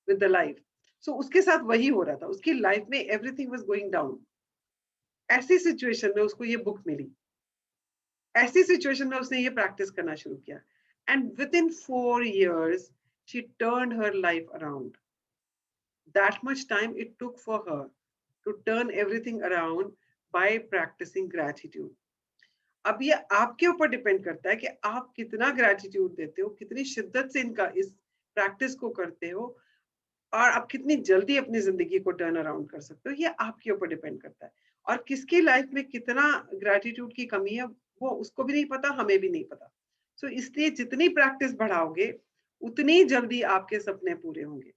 with the life. So उसके साथ वही हो रहा था, उसकी लाइफ में एवरीथिंग वाज गोइंग डाउन. ऐसी सिचुएशन में उसको ये बुक मिली, ऐसी सिचुएशन में उसने ये प्रैक्टिस करना शुरू किया, and with in 4 years she turned her life around. That much time it took for her to turn everything around by practicing gratitude. अब ये आपके ऊपर डिपेंड करता है कि आप कितना ग्रेटिट्यूड देते हो, कितनी शिद्दत से इनका इस प्रैक्टिस को करते हो, और आप कितनी जल्दी अपनी जिंदगी को टर्न अराउंड कर सकते हो. ये आपके ऊपर डिपेंड करता है. और किसकी लाइफ में कितना ग्रेटिट्यूड की कमी है, वो उसको भी नहीं पता, हमें भी नहीं पता. सो इसलिए जितनी प्रैक्टिस बढ़ाओगे, उतनी जल्दी आपके सपने पूरे होंगे.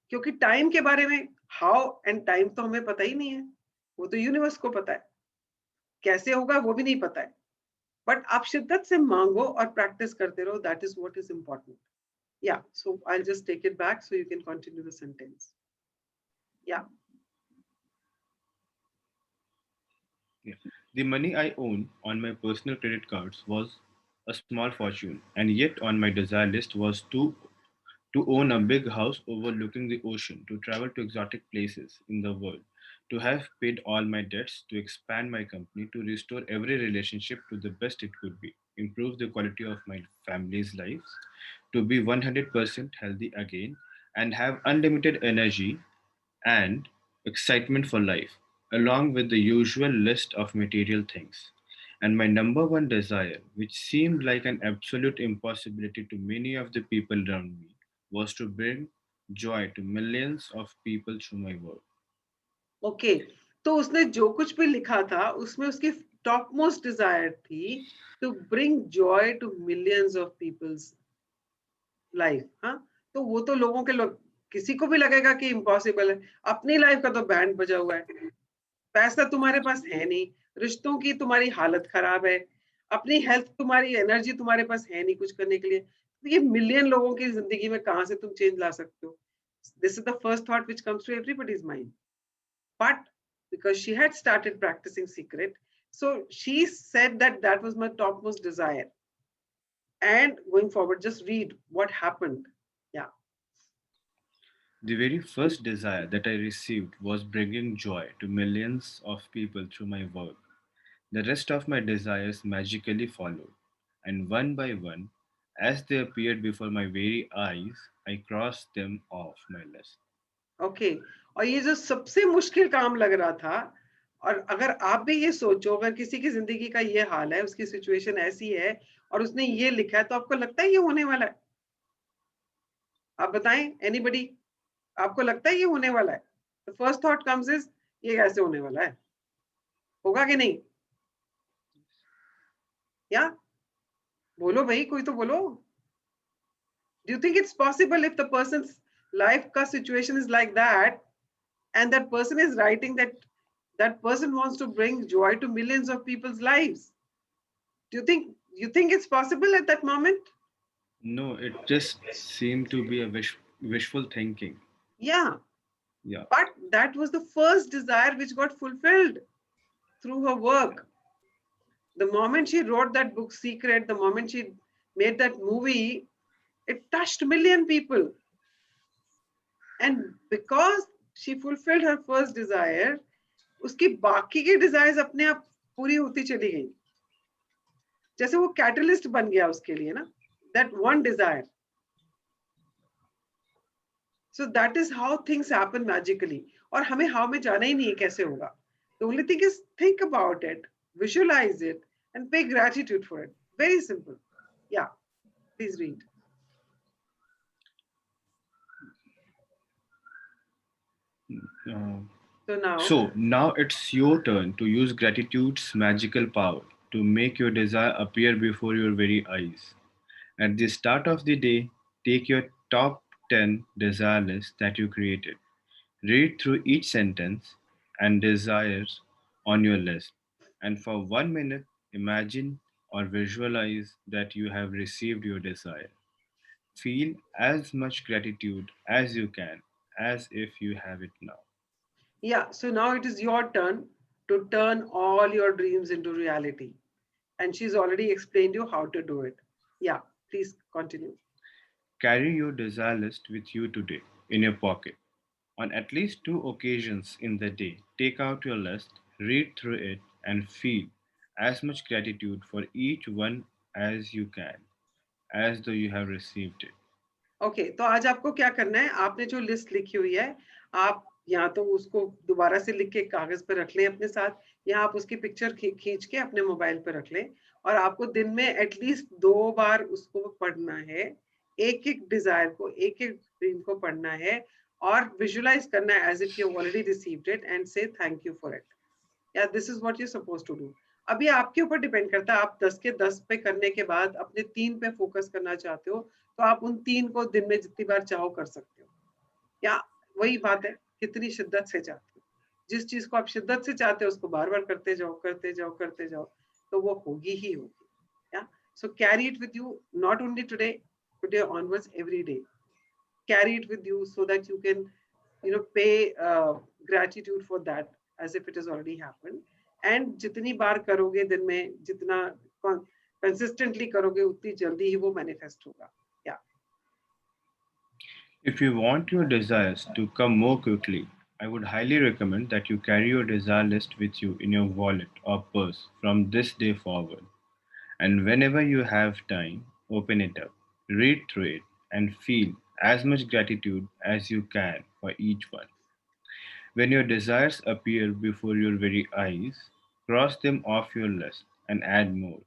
क्योंकि टाइम के बारे में, हाउ एंड टाइम तो हमें पता ही नहीं है, वो तो यूनिवर्स को पता है. कैसे होगा वो भी नहीं पता है. बट आप शिद्दत से मांगो और प्रैक्टिस करते रहो. That is what is important. Yeah, so I'll just take it back so you can continue the sentence. Yeah. The money I own on my personal credit cards was a small fortune, and yet on my desire list was to own a big house overlooking the ocean, to travel to exotic places in the world, to have paid all my debts, to expand my company, to restore every relationship to the best it could be, improve the quality of my family's lives, to be 100% healthy again, and have unlimited energy and excitement for life, along with the usual list of material things. And my number one desire, which seemed like an absolute impossibility to many of the people around me, was to bring joy to millions of people through my work. Okay. तो उसने जो कुछ भी लिखा था, उसमें उसकी टॉप मोस्ट डिजायर थी to bring joy to millions of people's life. हाँ, तो वो तो लोगों के किसी को भी लगेगा कि इम्पॉसिबल है. अपनी लाइफ का तो बैंड बजा हुआ है. पैसा तुम्हारे पास है नहीं, रिश्तों की तुम्हारी हालत खराब है, अपनी हेल्थ, तुम्हारी एनर्जी तुम्हारे पास है नहीं कुछ करने के लिए. तो ये मिलियन लोगों की जिंदगी में कहां से तुम चेंज ला सकते हो? This is the first thought which comes to everybody's mind. But because she had started practicing secret, so she said that that was my topmost desire. And going forward, just read what happened. Yeah. The very first desire that I received was bringing joy to millions of people through my work. The rest of my desires magically followed, and one by one, as they appeared before my very eyes, I crossed them off my list. Okay. और ये जो सबसे मुश्किल काम लग रहा था, और अगर आप भी ये सोचो, अगर किसी की जिंदगी का ये हाल है, उसकी सिचुएशन ऐसी है और उसने ये लिखा है, तो आपको लगता है ये होने वाला है? आप बताएं, एनीबडी, आपको लगता है ये होने वाला है? The first thought comes is, ये कैसे होने वाला है? होगा कि नहीं? या बोलो भाई, कोई तो बोलो. Do you think it's possible if the person's life ka situation is like that, and that person is writing that that person wants to bring joy to millions of people's lives? Do you think it's possible at that moment? No, it just seemed to be a wishful thinking. Yeah. Yeah. But that was the first desire which got fulfilled through her work. The moment she wrote that book, Secret, the moment she made that movie, it touched million people. And because she fulfilled her first desire, उसकी बाकी के desires अपने आप पूरी होती चली गई. जैसे वो catalyst बन गया उसके लिए ना, that one desire. So that is how things happen magically. और हमें how में जाना ही नहीं है कैसे होगा. The only thing is think about it, visualize it, and pay gratitude for it. Very simple. Yeah, please read. So now it's your turn to use gratitude's magical power to make your desire appear before your very eyes. At the start of the day, take your top 10 desire list that you created. Read through each sentence and desires on your list. And for 1 minute, imagine or visualize that you have received your desire. Feel as much gratitude as you can, as if you have it now. Yeah, so now it is your turn to turn all your dreams into reality. And she's already explained you how to do it. Yeah, please continue. Carry your desire list with you today in your pocket. On at least 2 occasions in the day, take out your list, read through it, and feel as much gratitude for each one as you can, as though you have received it. Okay तो आज आपको क्या करना है, आपने जो लिस्ट लिखी हुई है आप या तो उसको दोबारा से लिख के कागज पर रख लें अपने साथ, या आप उसकी पिक्चर खींच के अपने मोबाइल पर रख लें, और आपको दिन में एटलीस्ट 2 बार उसको पढ़ना है, एक एक डिजायर को, एक एक ड्रीम को पढ़ना है और विजुअलाइज करना है as if you already received it and say thank you for it. या this is what you suppose to do. अभी आपके ऊपर डिपेंड करता है, आप 10 के 10 पे करने के बाद अपने 3 पे फोकस करना चाहते हो तो आप उन 3 को दिन में जितनी बार चाहो कर सकते हो. या वही बात है, कितनी शिद्दत से चाहते हो. जिस चीज को आप शिद्दत से चाहते हो उसको बार बार करते जाओ करते जाओ करते जाओ, तो वो होगी ही होगी. या so carry it with you, not only today onwards, every day carry it with you so that you can pay gratitude for that as if it has already happened. And जितनी बार करोगे दिन में, जितना consistently करोगे उतनी जल्दी ही वो manifest होगा. Yeah. If you want your desires to come more quickly, I would highly recommend that you carry your desire list with you in your wallet or purse from this day forward. And whenever you have time, open it up, read through it, and feel as much gratitude as you can for each one. When your desires appear before your very eyes, cross them off your list and add more.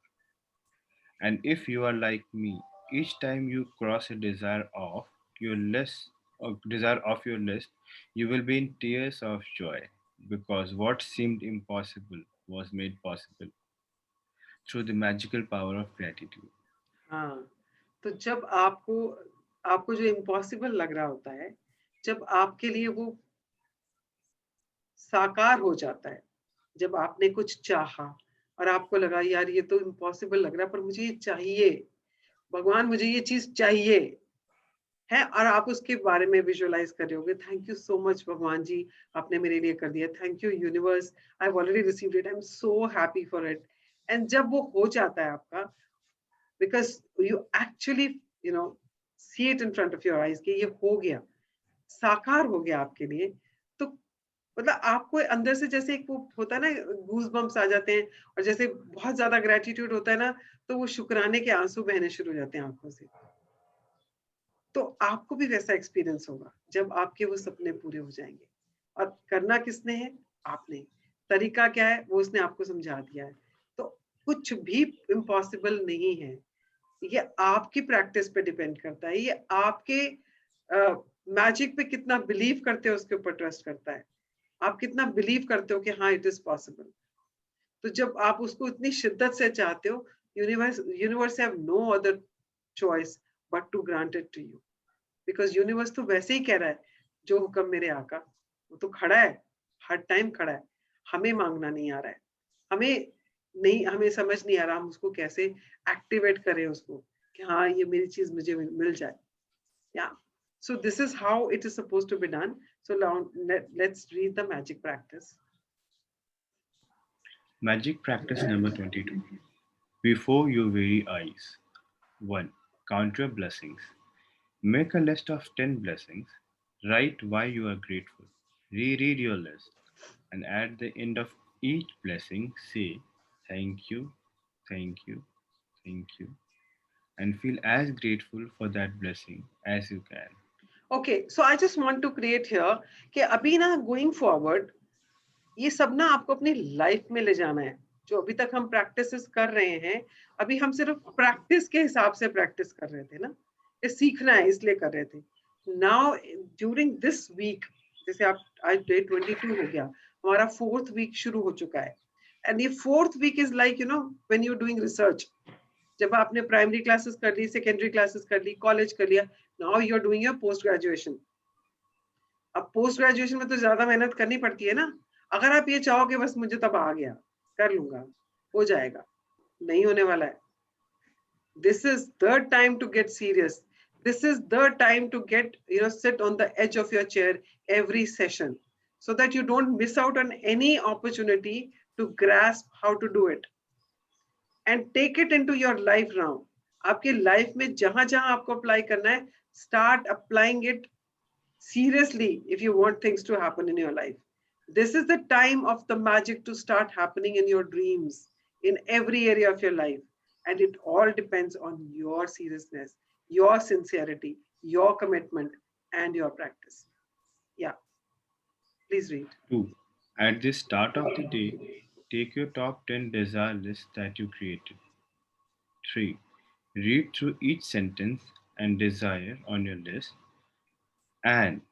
And if you are like me, each time you cross a desire off your list, you will be in tears of joy because what seemed impossible was made possible through the magical power of gratitude. हाँ, तो जब आपको जो इम्पॉसिबल लग रहा होता है, जब आपके लिए वो साकार हो जाता है, जब आपने कुछ चाहा और आपको लगा यार ये तो इम्पॉसिबल लग रहा है पर मुझे ये चाहिए, भगवान मुझे ये चीज चाहिए है, और आप उसके बारे में विजुअलाइज कर रहे होगे, थैंक यू सो मच भगवान जी, आपने मेरे लिए कर दिया, thank you universe, I have already received it, I am so happy for it. And जब वो हो जाता है आपका, because you actually see it in front of your eyes कि ये हो गया, साकार हो गया आपके लिए, तो मतलब आपको अंदर से जैसे एक वो होता है ना, गूज बम्प्स आ जाते हैं, और जैसे बहुत ज्यादा ग्रेटिट्यूड होता है ना, तो वो शुक्राने के आंसू बहने शुरू हो जाते हैं आंखों से. तो आपको भी वैसा एक्सपीरियंस होगा जब आपके वो सपने पूरे हो जाएंगे. और करना किसने है? आपने. तरीका क्या है वो उसने आपको समझा दिया है. तो कुछ भी इम्पॉसिबल नहीं है, ये आपकी प्रैक्टिस पे डिपेंड करता है, ये आपके मैजिक पे कितना बिलीव करते हो उसके ऊपर ट्रस्ट करता है, आप कितना बिलीव करते हो कि हाँ इट इज पॉसिबल. तो जब आप उसको इतनी शिद्दत से चाहते हो, universe have no other choice but to grant it to you, because universe तो वैसे ही कह रहा है जो हुक्म मेरे आका, वो तो खड़ा है, हर टाइम खड़ा है. हमें मांगना नहीं आ रहा है, हमें समझ नहीं आ रहा हम उसको कैसे एक्टिवेट करें उसको कि हाँ ये मेरी चीज मुझे मिल जाए. या So this is how it is supposed to be done. So now let's read the magic practice. Magic practice number 22. Before your very eyes. 1. Count your blessings. Make a list of 10 blessings. Write why you are grateful. Reread your list. And at the end of each blessing, say thank you, thank you, thank you. And feel as grateful for that blessing as you can. Okay, so I just want to create here कि अभी ना going forward ये सब ना आपको अपनी लाइफ में ले जाना है. जो अभी तक हम प्रैक्टिसेस कर रहे हैं, अभी हम सिर्फ प्रैक्टिस के हिसाब से प्रैक्टिस कर रहे थे ना, ये सीखना है इसलिए कर रहे थे. नाउ ड्यूरिंग दिस वीक, जैसे आप आज डे 22 हो गया, हमारा 4th वीक शुरू हो चुका है. एंड ये 4th week is like when you doing research. जब आपने प्राइमरी क्लासेस कर ली, सेकेंडरी क्लासेस कर ली, कॉलेज कर लिया, now you are doing your post graduation. अब पोस्ट ग्रेजुएशन में तो ज्यादा मेहनत करनी पड़ती है ना. अगर आप ये चाहोगे बस मुझे तब आ गया, कर लूंगा, हो जाएगा, नहीं होने वाला है. This is the time to get serious. This is the time to get, sit on the edge of your chair every session so that you don't miss out on any opportunity to grasp how to do it. And take it into your life now. आपके लाइफ में जहां जहां आपको अप्लाई करना है, start applying it seriously if you want things to happen in your life. This is the time of the magic to start happening in your dreams, in every area of your life. And it all depends on your seriousness, your sincerity, your commitment, and your practice. Yeah. Please read. 2. At the start of the day, take your top 10 desire list that you created. 3. Read through each sentence and desire on your list. And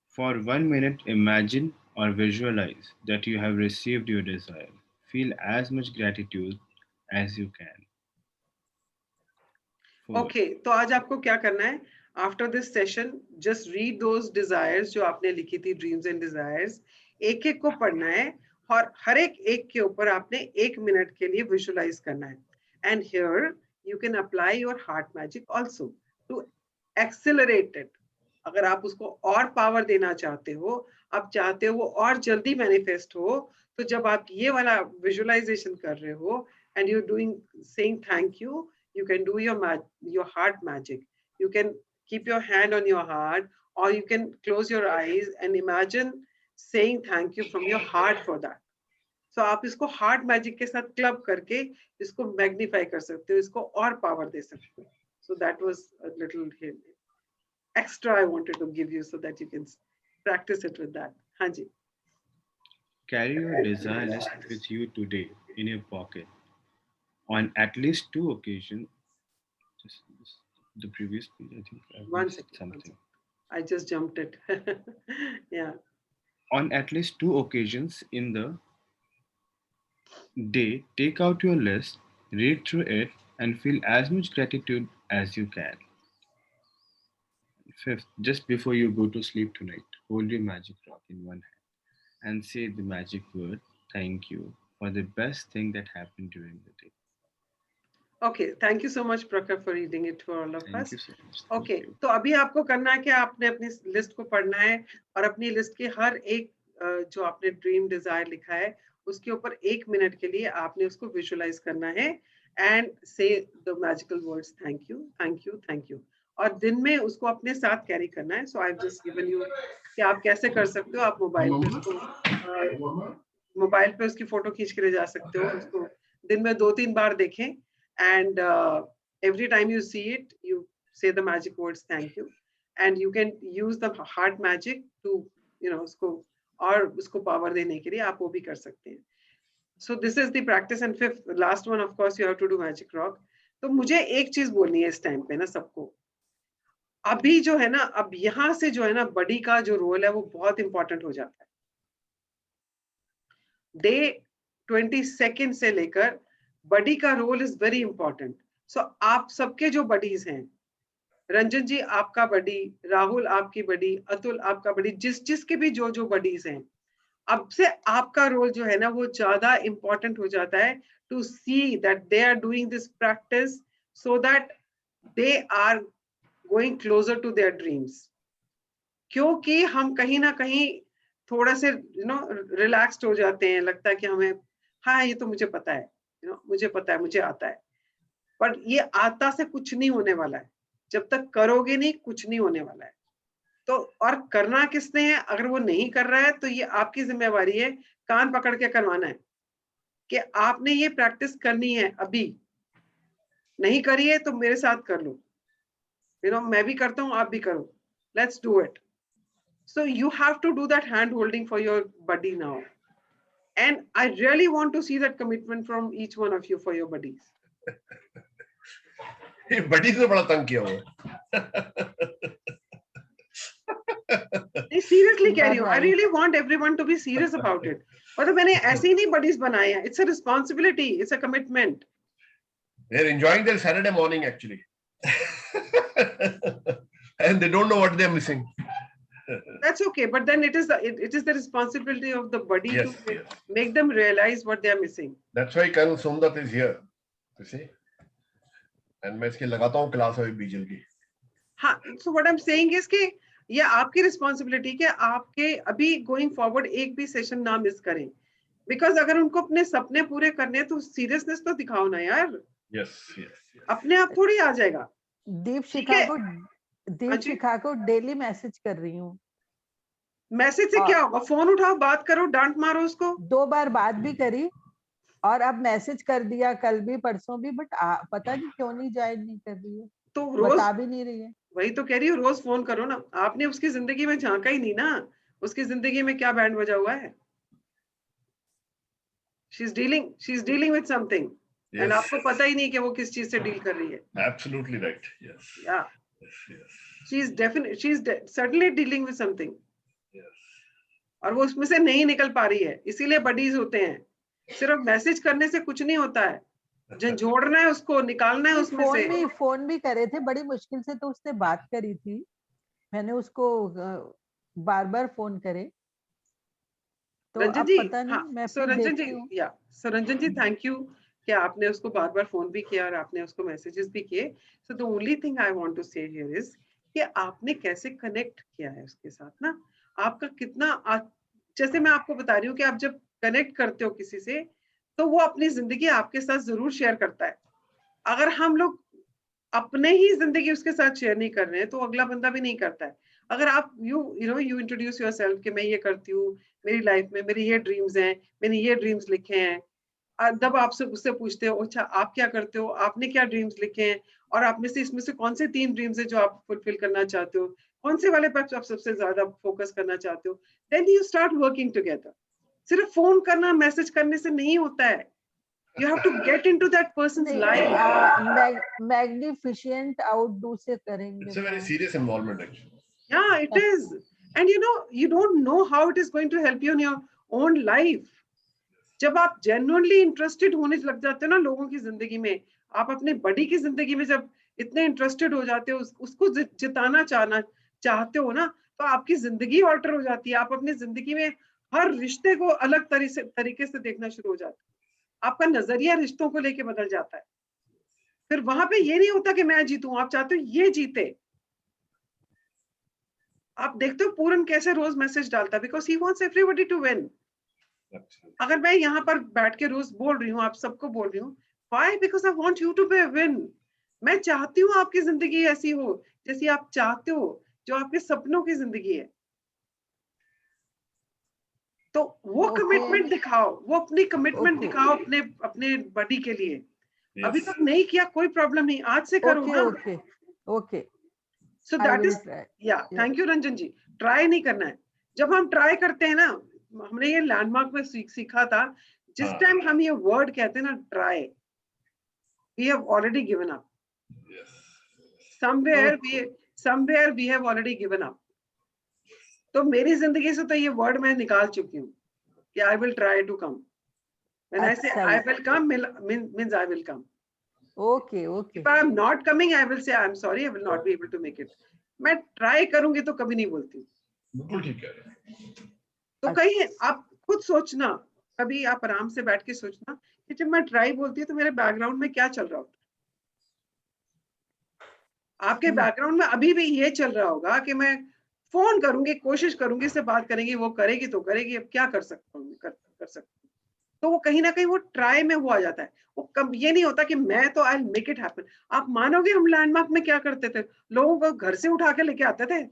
for 1 minute, imagine or visualize that you have received your desire. Feel as much gratitude as you can. 4. Okay, तो आज आपको क्या करना है? After this session, just read those desires जो आपने लिखी थी, dreams and desires. एक एक को पढ़ना है और हर एक के ऊपर आपने 1 मिनट के लिए visualize करना है. And here you can apply your heart magic also to accelerate it. अगर आप उसको और पावर देना चाहते हो, आप चाहते हो वो और जल्दी मैनिफेस्ट हो, तो जब आप ये वाला विजुअलाइजेशन कर रहे हो and you're doing saying thank you, you can do your heart magic. You can keep your hand on your heart, or you can close your eyes and imagine saying thank you from your heart for that. So आप इसको heart magic के साथ क्लब करके इसको मैग्नीफाई कर सकते हो, इसको और पावर दे सकते हो. So that was a little extra I wanted to give you so that you can practice it with that. Hanji. Carry your desire list with you today in your pocket. On at least 2 occasions, just the previous page, I think I One missed second. something. I just jumped it. Yeah. On at least 2 occasions in the day, take out your list, read through it, and feel as much gratitude as you can. 5th, just before you go to sleep tonight, hold your magic rock in one hand and say the magic word, thank you, for the best thing that happened during the day. Okay, thank you so much, Prakhar, for reading it for all of Thank us. you so much. Thank Okay, you. तो अभी आपको करना है कि आपने अपनी लिस्ट को पढ़ना है और अपनी लिस्ट के हर एक जो आपने ड्रीम डिजायर लिखा है उसके ऊपर 1 मिनट के लिए आपने उसको विजुअलाइज करना है and say the magical words thank you, thank you, thank you. और दिन में उसको अपने साथ कैरी करना है. So I have just given you कि आप कैसे कर सकते हो. आप मोबाइल पे उसकी फोटो खींच के ले जा सकते हो. उसको दिन में 2-3 बार देखें. And every time you see it, you say the magic words thank you, and you can use the heart magic to उसको और उसको पावर देने के लिए आप वो भी कर सकते हैं. So this is the practice. And 5th, the last one, of course, you have to do magic rock. तो मुझे एक चीज बोलनी है इस टाइम पे ना सबको. अभी जो है ना, अब यहाँ से जो है ना बडी का जो रोल है वो बहुत इंपॉर्टेंट हो जाता है. डे 22 से लेकर बडी का रोल इज वेरी इंपॉर्टेंट. सो आप सबके जो बडीज हैं, रंजन जी आपका बडी, राहुल आपकी बडी, अतुल आपका बडी, जिसके भी जो बडीज हैं, अब से आपका रोल जो है ना वो ज्यादा इंपॉर्टेंट हो जाता है to see that they are doing this practice so that they are going closer to their dreams. क्योंकि हम कहीं ना कहीं थोड़ा से रिलैक्स्ड हो जाते हैं, लगता है कि हमें हाँ ये तो मुझे पता है, मुझे पता है, मुझे आता है। पर ये आता से कुछ नहीं होने वाला है, जब तक करोगे नहीं कुछ नहीं होने वाला है। तो और करना किसने है, अगर वो नहीं कर रहा है तो ये आपकी जिम्मेवारी है, कान पकड़ के करवाना है कि आपने ये प्रैक्टिस करनी है। अभी नहीं करी है तो मेरे साथ कर लो, मैं भी करता हूँ, आप भी करो, let's do it. So you have to do that hand holding for your buddy now. And I really want to see that commitment from each one of you for your buddies. ये बड़ी से बड़ा तंग किया हुआ नहीं, seriously कह रही हूँ, I really want everyone to be serious about it. मतलब मैंने ऐसे ही नहीं buddies बनाए हैं, it's a responsibility, it's a commitment. They're enjoying their Saturday morning actually. And they don't know what they're missing. That's okay, but then it is the responsibility of the buddy Yes, to yes. make them realize what they are missing. That's why Colonel Somdat is here. You see? And मैं इसकी लगाता हूँ क्लास अभी बीजल की. हाँ, so what I'm saying is कि ये आपकी रिस्पॉन्सिबिलिटी कि आपके अभी गोइंग फॉरवर्ड एक भी सेशन ना मिस करें, बिकॉज अगर उनको अपने सपने पूरे करने हैं तो सीरियसनेस तो दिखाओ ना यार. Yes, yes, yes. अपने आप थोड़ी आ जाएगा. दीपशिखा को डेली मैसेज कर रही हूँ. मैसेज से क्या होगा, फोन उठाओ, बात करो, डांट मारो उसको. 2 बार बात भी करी और अब मैसेज कर दिया कल भी परसों भी, बट पता नहीं क्यों नहीं ज्वाइन नहीं कर रही है, तो रोज बता भी नहीं रही है. वही तो कह रही हूँ, रोज फोन करो ना. आपने उसकी जिंदगी में झांका ही नहीं ना, उसकी जिंदगी में क्या बैंड बजा हुआ है. She is dealing with something and आपको पता ही नहीं कि वो किस चीज से डील कर रही है. Absolutely right. Yes. Yeah. Yes, yes. she is certainly dealing with something. Yes. और वो उसमें से नहीं निकल पा रही है, इसीलिए बडीज होते हैं. सिर्फ मैसेज करने से कुछ नहीं होता है, जोड़ना है उसको, निकालना है उसमें से. फोन भी करे थे बड़ी मुश्किल से, तो उसने बात करी थी, मैंने उसको बार बार फोन करे तो रंजन जी, पता नहीं. हाँ, मैं सो रंजन जी थैंक यू कि आपने उसको बार बार फोन भी किया और आपने उसको मैसेजेस भी किए. So the only thing I want to say here is कि आपने कैसे कनेक्ट किया है उसके साथ ना. आपका कितना जैसे मैं आपको बता रही हूँ कि आप जब कनेक्ट करते हो किसी से तो वो अपनी जिंदगी आपके साथ जरूर शेयर करता है. अगर हम लोग अपने ही जिंदगी उसके साथ शेयर नहीं कर रहे हैं तो अगला बंदा भी नहीं करता है. अगर आप यू इंट्रोड्यूस योरसेल्फ कि मैं ये करती हूँ, मेरी लाइफ में मेरे ये ड्रीम्स हैं, मैंने ये ड्रीम्स लिखे हैं, जब आपसे उससे पूछते हो अच्छा आप क्या करते हो, आपने क्या ड्रीम्स लिखे हैं और आप में से इसमें से कौन से 3 ड्रीम्स है जो आप फुलफिल करना चाहते हो, कौन से वाले पर आप सबसे ज्यादा फोकस करना चाहते हो, then you start working together. सिर्फ फोन करना, मैसेज करने से नहीं होता है. You have to get into that person's life. मैग्निफिशिएंट outdo से करेंगे. It's a very serious involvement actually. Yeah, it is. And you don't know how it is going to help you in your own life. जब आप genuinely interested होने लग जाते हो ना लोगों की जिंदगी में, आप अपने बड़ी की जिंदगी में जब इतने इंटरेस्टेड हो जाते हो, उसको जिताना चाहते हो ना, तो आपकी जिंदगी ऑल्टर हो जाती है. आप अपनी जिंदगी में हर रिश्ते को अलग तरीके से देखना शुरू हो जाते हो. आपका नजरिया रिश्तों को लेके बदल जाता है. फिर वहां पे ये नहीं होता कि मैं जीतूं, आप चाहते हो ये जीते. आप देखते हो पूरन कैसे रोज मैसेज डालता है, because he wants everybody to win. अगर मैं यहाँ पर बैठ के रोज बोल रही हूँ, आप सबको बोल रही हूँ, why? Because I want you to win. मैं चाहती हूँ आपकी जिंदगी ऐसी हो जैसी आप चाहते हो, जो आपके सपनों की जिंदगी है. तो वो कमिटमेंट दिखाओ, वो अपनी कमिटमेंट दिखाओ अपने बडी के लिए. अभी तक नहीं किया कोई प्रॉब्लम नहीं, आज से करो ना. Okay. So that is thank you Ranjan ji. Try नहीं करना है. जब हम ट्राई करते हैं ना, हमने ये लैंडमार्क में सीखा था, जिस टाइम हम ये वर्ड कहते हैं ना try, we have already given up. Somewhere we have already given up. तो मेरी जिंदगी से तो ये वर्ड मैं निकाल चुकी हूँ कि I will try to come. When I say I will come means I will come. Okay. If I am not coming, I will say I am sorry, I will not be able to make it. मैं ट्राई करूंगी तो कभी नहीं बोलती. बिल्कुल ठीक है. तो कहीं आप खुद सोचना, कभी आप आराम से बैठ के सोचना कि जब मैं ट्राई बोलती हूँ तो मेरे बैकग्राउंड में क्या चल रहा होता है. आपके बैकग्राउंड में अभी भी ये चल रहा होगा कि मैं फोन करूंगी, कोशिश करूंगी, इससे बात करेंगी, वो करेगी तो करेगी, अब क्या कर सकता हूँ, कर सकता हूँ। तो वो कहीं ना कहीं वो ट्राई में वो आ जाता है। वो कब ये नहीं होता कि मैं तो आई मेक इट हैपन। आप मानोगे हम लैंडमार्क में क्या करते थे, लोगों को घर से उठा के लेके आते थे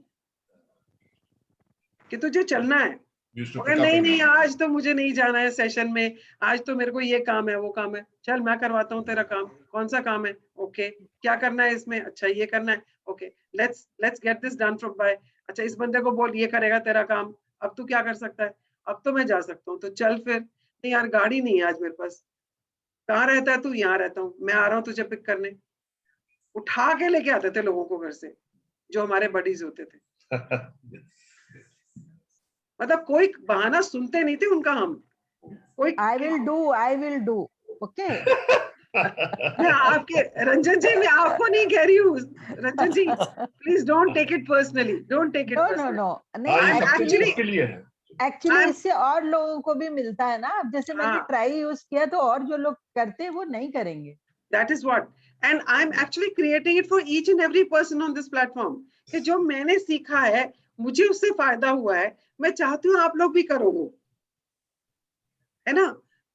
कि तुझे चलना है, Used to अगर pick up नहीं and नहीं आज तो मुझे नहीं जाना है सेशन में, आज तो मेरे को ये काम है वो काम है, चल मैं करवाता हूँ तेरा काम, कौन सा काम है, ओके क्या करना है इसमें, अच्छा ये करना है, okay let's get this done from by, अच्छा इस बंदे को बोल ये करेगा तेरा काम, अब तू क्या कर सकता है, अब तो मैं जा सकता हूँ, तो चल फिर, नहीं यार गाड़ी नहीं है आज मेरे पास, कहाँ रहता है तू, यहाँ रहता हूँ, मैं आ रहा हूँ तुझे पिक करने। उठा के लेके आते थे लोगों को घर से, जो हमारे बडीज होते थे। मतलब कोई बहाना सुनते नहीं थे उनका हम, कोई I will do. Okay. मैं आपके रंजन जी, मैं आपको नहीं कह रही हूँ Ranjan ji, please don't take it personally, don't take it No, personally. नहीं हाँ, ये actually- सबके लिए है। एक्चुअली I'm- इससे और लोगों को भी मिलता है ना। अब जैसे मैंने हाँ। ट्राई यूज किया तो और जो लोग करते हैं वो नहीं करेंगे। That is what, and I'm actually creating it for each and every person on this platform, कि जो मैंने सीखा है, मुझे उससे फायदा हुआ है, मैं चाहती हूँ आप लोग भी करो वो, है ना।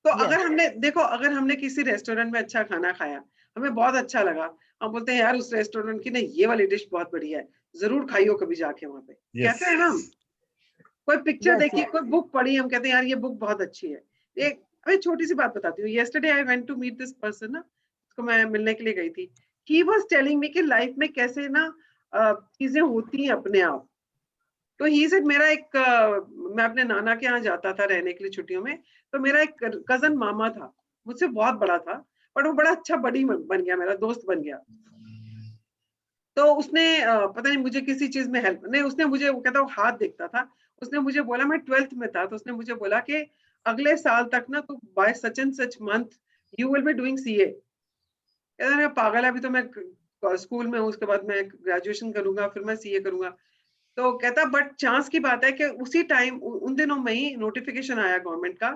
तो Yes. अगर हमने देखो, अगर हमने किसी रेस्टोरेंट में अच्छा खाना खाया, हमें बहुत अच्छा लगा, हम बोलते हैं यार उस रेस्टोरेंट की ना ये वाली डिश बहुत बढ़िया है, जरूर खाइयो कभी जाके वहां पे, Yes. कहते हैं ना हम। कोई पिक्चर Yes, देखी, yes. कोई बुक पढ़ी, हम कहते हैं यार ये बुक बहुत अच्छी है। एक अभी छोटी सी बात बताती हूँ, yesterday I went to meet this person ना, उसको मैं मिलने के लिए गई थी। He was telling me कि लाइफ में कैसे ना चीजें होती हैं अपने आप। तो ही सेड मेरा एक मैं अपने नाना के यहाँ जाता था रहने के लिए छुट्टियों में, तो मेरा एक कजन मामा था, मुझसे बहुत बड़ा था, बट वो बड़ा अच्छा बड़ी बन गया, मेरा दोस्त बन गया। तो उसने पता नहीं मुझे किसी चीज में हेल्प नहीं, उसने मुझे, वो कहता वो हाथ देखता था, उसने मुझे बोला, मैं 12th में था, तो उसने मुझे बोला कि अगले साल तक ना तू bye such and such month you will be doing CA. कहता मैं पागल है, अभी तो मैं स्कूल में हूँ, उसके बाद मैं ग्रेजुएशन करूंगा, फिर मैं सीए करूंगा। तो कहता बट चांस की बात है कि उसी टाइम उन दिनों में ही नोटिफिकेशन आया गवर्नमेंट का,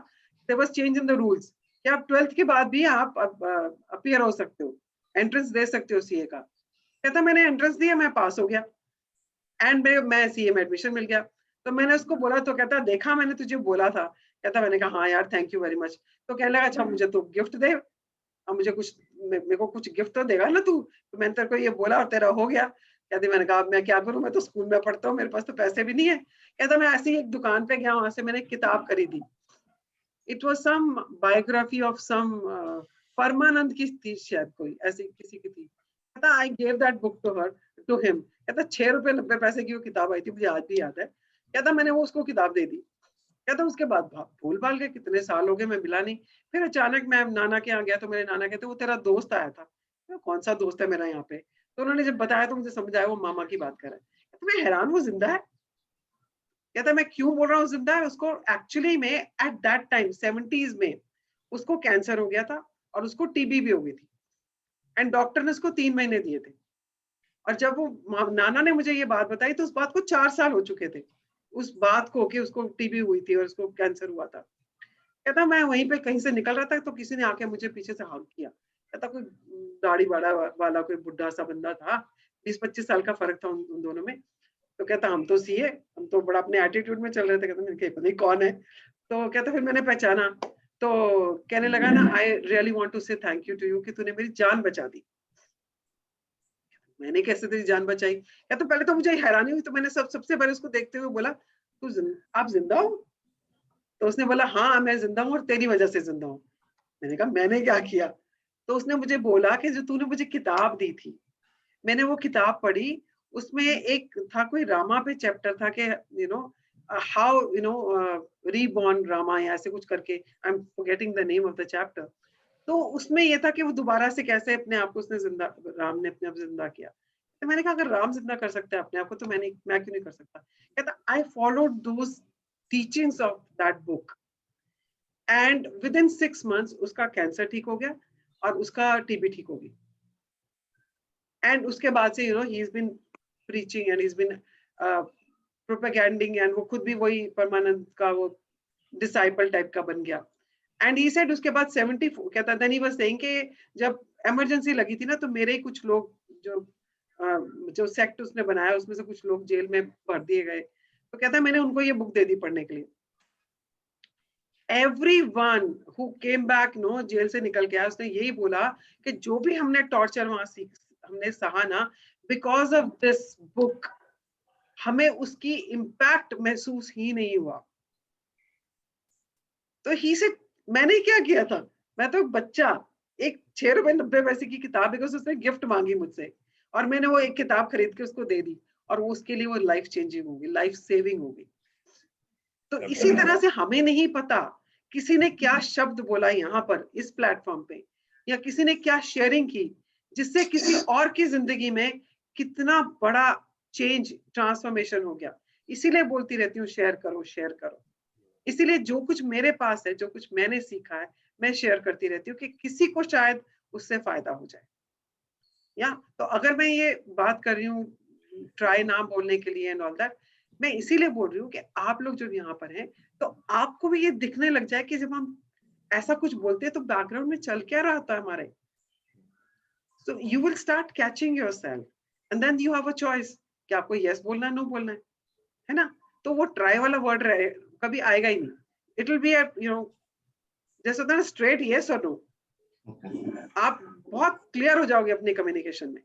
there was change in the rules कि आप 12th के बाद भी आप अपीयर हो सकते हो, एंट्रेंस दे सकते हो सीए का। कहता मैंने एंट्रेंस दिया, मैं पास हो गया, एंड मैं सीए में एडमिशन मिल गया। तो मैंने उसको बोला, तो कहता देखा मैंने तुझे बोला था। कहता मैंने कहा हाँ यार थैंक यू वेरी मच। तो कहने लगा अच्छा मुझे तो गिफ्ट दे, अब मुझे कुछ, मेरे को कुछ गिफ्ट तो देगा ना तू। तो मैंने तेरे को ये बोला और तेरा हो गया। कहती मैंने कहा मैं क्या करूं, मैं तो स्कूल में पढ़ता हूँ, मेरे पास तो पैसे भी नहीं है। कहता मैं ऐसे ही एक दुकान पे गया, वहां से मैंने किताब खरीदी, it was some biography of some Parmanand की थी शायद, कोई ऐसी किसी की थी। कहता I gave that book to him. कहता 6 रुपए 90 पैसे की वो किताब आई थी, मुझे आज भी याद है। कहता मैंने वो उसको किताब दे दी। कहता उसके बाद भूल भाल के कितने साल हो गए, मैं मिला नहीं। फिर अचानक मैं नाना के यहाँ गया, तो मेरे नाना कहते वो तेरा दोस्त आया था। कौन सा दोस्त है मेरा यहाँ पे। तो उन्होंने जब बताया तो मुझे समझ आया वो मामा की बात कर रहा है। तो मैं हैरान, वो जिंदा है। कहता मैं क्यों बोल रहा हूँ जिंदा है, उसको एक्चुअली में एट दैट टाइम 70s में उसको कैंसर हो गया था और उसको टीबी भी हो गई थी, एंड डॉक्टर ने उसको 3 महीने दिए थे। और जब वो नाना ने मुझे ये बात बताई तो उस बात को 4 साल हो चुके थे, उस बात को कि उसको टीबी हुई थी और उसको कैंसर हुआ था। कहता मैं वहीं पे कहीं से निकल रहा था तो किसी ने आके मुझे पीछे से हग किया। कहता कोई दाढ़ी वाला कोई बुढ़ा सा बंदा था, 20-25 साल का फर्क था उन दोनों में। तो कहता हम तो सीए, हम तो बड़ा अपने एटीट्यूड में चल रहे थे। कहता मैंने पता नहीं कौन है। तो कहता फिर मैंने पहचाना, तो कहने लगा ना I really want to say thank you to you कि तूने मेरी जान बचा दी। मैंने कैसे तेरी जान बचाई। या तो पहले तो मुझे हैरानी हुई, तो मैंने सबसे पहले उसको देखते हुए बोला आप जिंदा हो। तो उसने बोला हाँ मैं जिंदा हूँ और तेरी वजह से जिंदा हूँ। मैंने कहा मैंने क्या किया। तो उसने मुझे बोला कि जो तूने मुझे किताब दी थी, मैंने वो किताब पढ़ी, उसमें एक था कोई रामा पे चैप्टर था कि you know how you know reborn Rama या ऐसे कुछ करके, I am forgetting the name of the chapter. तो उसमें ये था कि वो दोबारा से कैसे अपने आप को उसने जिंदा, राम ने अपने आप जिंदा किया। तो मैंने कहा अगर राम जिंदा कर सकते हैं अपने आप को तो मैं क्यों नहीं कर सकता। कहता I followed those teachings of that book and with in 6 months उसका कैंसर ठीक हो गया और उसका टीबी ठीक हो गई। एंड उसके बाद से ही is been preaching and is been propaganding, and वो खुद भी वही परमानंद का वो डिसाइपल टाइप का बन गया। एंड ही सेड उसके बाद 70 कहता देन ही वाज सेइंग कि जब इमरजेंसी लगी थी ना तो मेरे ही कुछ लोग जो जो सेक्ट उसने बनाया उसमें से कुछ लोग जेल में भर दिए गए, तो कहता है मैंने उनको ये बुक दे दी पढ़ने के लिए। Everyone who came back, no jail से निकल के आया, उसने यही बोला कि जो भी हमने टॉर्चर वहां हमने सहा ना, बिकॉज ऑफ दिस बुक हमें उसकी इम्पैक्ट महसूस ही नहीं हुआ। तो ही से मैंने क्या किया था, मैं तो बच्चा, एक 6 रुपए 90 पैसे की किताब, बिकॉज उसने गिफ्ट मांगी मुझसे और मैंने वो एक किताब खरीद के उसको दे दी, और उसके लिए वो लाइफ चेंजिंग होगी, लाइफ सेविंग होगी। तो इसी तरह से हमें नहीं पता किसी ने क्या शब्द बोला यहाँ पर इस प्लेटफॉर्म पे, या किसी ने क्या शेयरिंग की जिससे किसी और की जिंदगी में कितना बड़ा चेंज, ट्रांसफॉर्मेशन हो गया। इसीलिए बोलती रहती हूँ शेयर करो, शेयर करो। इसीलिए जो कुछ मेरे पास है, जो कुछ मैंने सीखा है, मैं शेयर करती रहती हूँ कि किसी को शायद उससे फायदा हो जाए। या तो अगर मैं ये बात कर रही हूँ ट्राई ना बोलने के लिए एंड ऑल दैट, मैं इसीलिए बोल रही हूँ कि आप लोग जो यहाँ पर हैं, तो आपको भी ये दिखने लग जाए कि जब हम ऐसा कुछ बोलते हैं तो बैकग्राउंड में चल क्या रहा था हमारे। So you will start catching yourself and then you have a choice कि आपको यस बोलना है, नो बोलना है ना। तो वो ट्राई वाला वर्ड रहे कभी आएगा ही नहीं। इट विल बी जैसे होता है स्ट्रेट यस और नो। आप बहुत क्लियर हो जाओगे अपने कम्युनिकेशन में,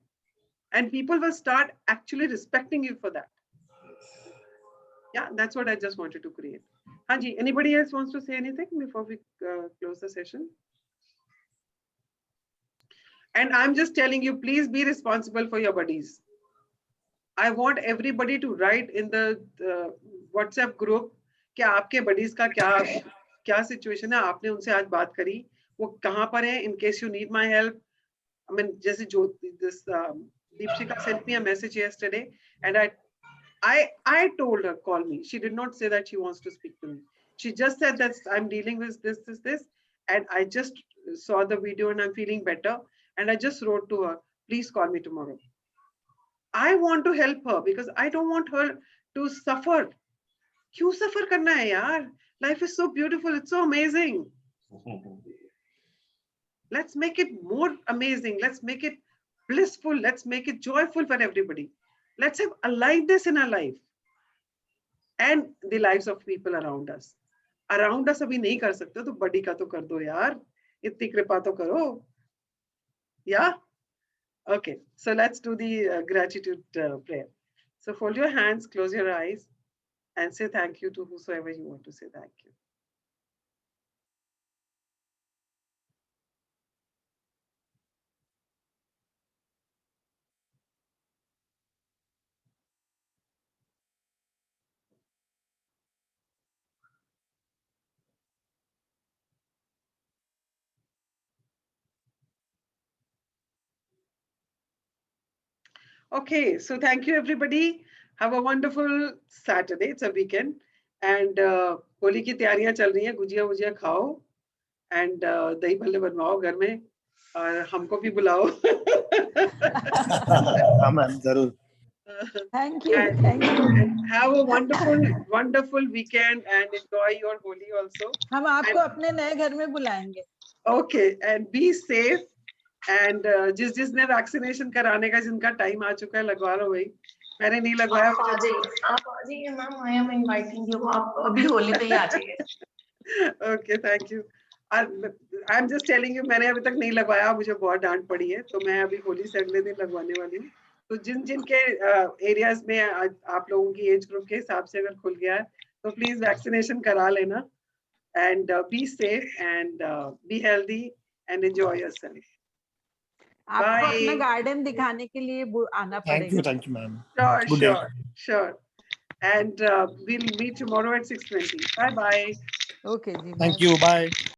and people will start actually respecting you for that. Yeah, that's what I just wanted to create. Hanji, anybody else wants to say anything before we close the session? And I'm just telling you, please be responsible for your buddies. I want everybody to write in the WhatsApp group कि आपके buddies का क्या situation है, आपने उनसे आज बात करी, वो कहाँ पर है, in case you need my help. I mean, जैसे जो this Deepshika sent me a message yesterday, and I told her, call me. She did not say that she wants to speak to me. She just said that I'm dealing with this, and I just saw the video and I'm feeling better. And I just wrote to her, please call me tomorrow. I want to help her because I don't want her to suffer. क्यों suffer करना है यार? Life is so beautiful. It's so amazing. Let's make it more amazing. Let's make it blissful. Let's make it joyful for everybody. Let's have aliveness in our life and the lives of people around us. Around us अभी नहीं कर सकते तो बड़ी का तो कर दो यार, इतनी कृपा तो करो। Yeah? Okay, so let's do the gratitude prayer. So fold your hands, close your eyes, and say thank you to whosoever you want to say thank you. Okay, so thank you everybody. Have a wonderful Saturday. It's a weekend, and Holi की तैयारियां चल रही हैं, गुजिया वुजिया खाओ, and दही भल्ले बनवाओ घर में, और हमको भी बुलाओ। हाँ मैम जरूर। Thank you. And, Thank you. and have a wonderful weekend and enjoy your Holi also. हम आपको अपने नए घर में बुलाएंगे। Okay, and be safe. And जिसने वैक्सीनेशन कराने का जिनका टाइम आ चुका है लगवा लो भाई, मैंने नहीं लगवाया। आप आ जाइए ma'am, I am inviting you. आप अभी होली पे ही आ जाइए। Okay, thank you. I'm just telling you, मैंने अभी तक नहीं लगवाया, मुझे बहुत डांट पड़ी है, तो मैं अभी होली से अगले दिन लगवाने वाली हूँ। तो जिनके एरियाज में आप लोगों की एज ग्रुप के हिसाब से अगर खुल गया है तो प्लीज वैक्सीनेशन करा लेना, and be safe and be healthy and enjoy yourself. आपको अपना गार्डन दिखाने के लिए आना पड़ेगा। Thank you ma'am. Sure. And we'll meet tomorrow at 6:20. Bye. Okay जी। Thank you, bye.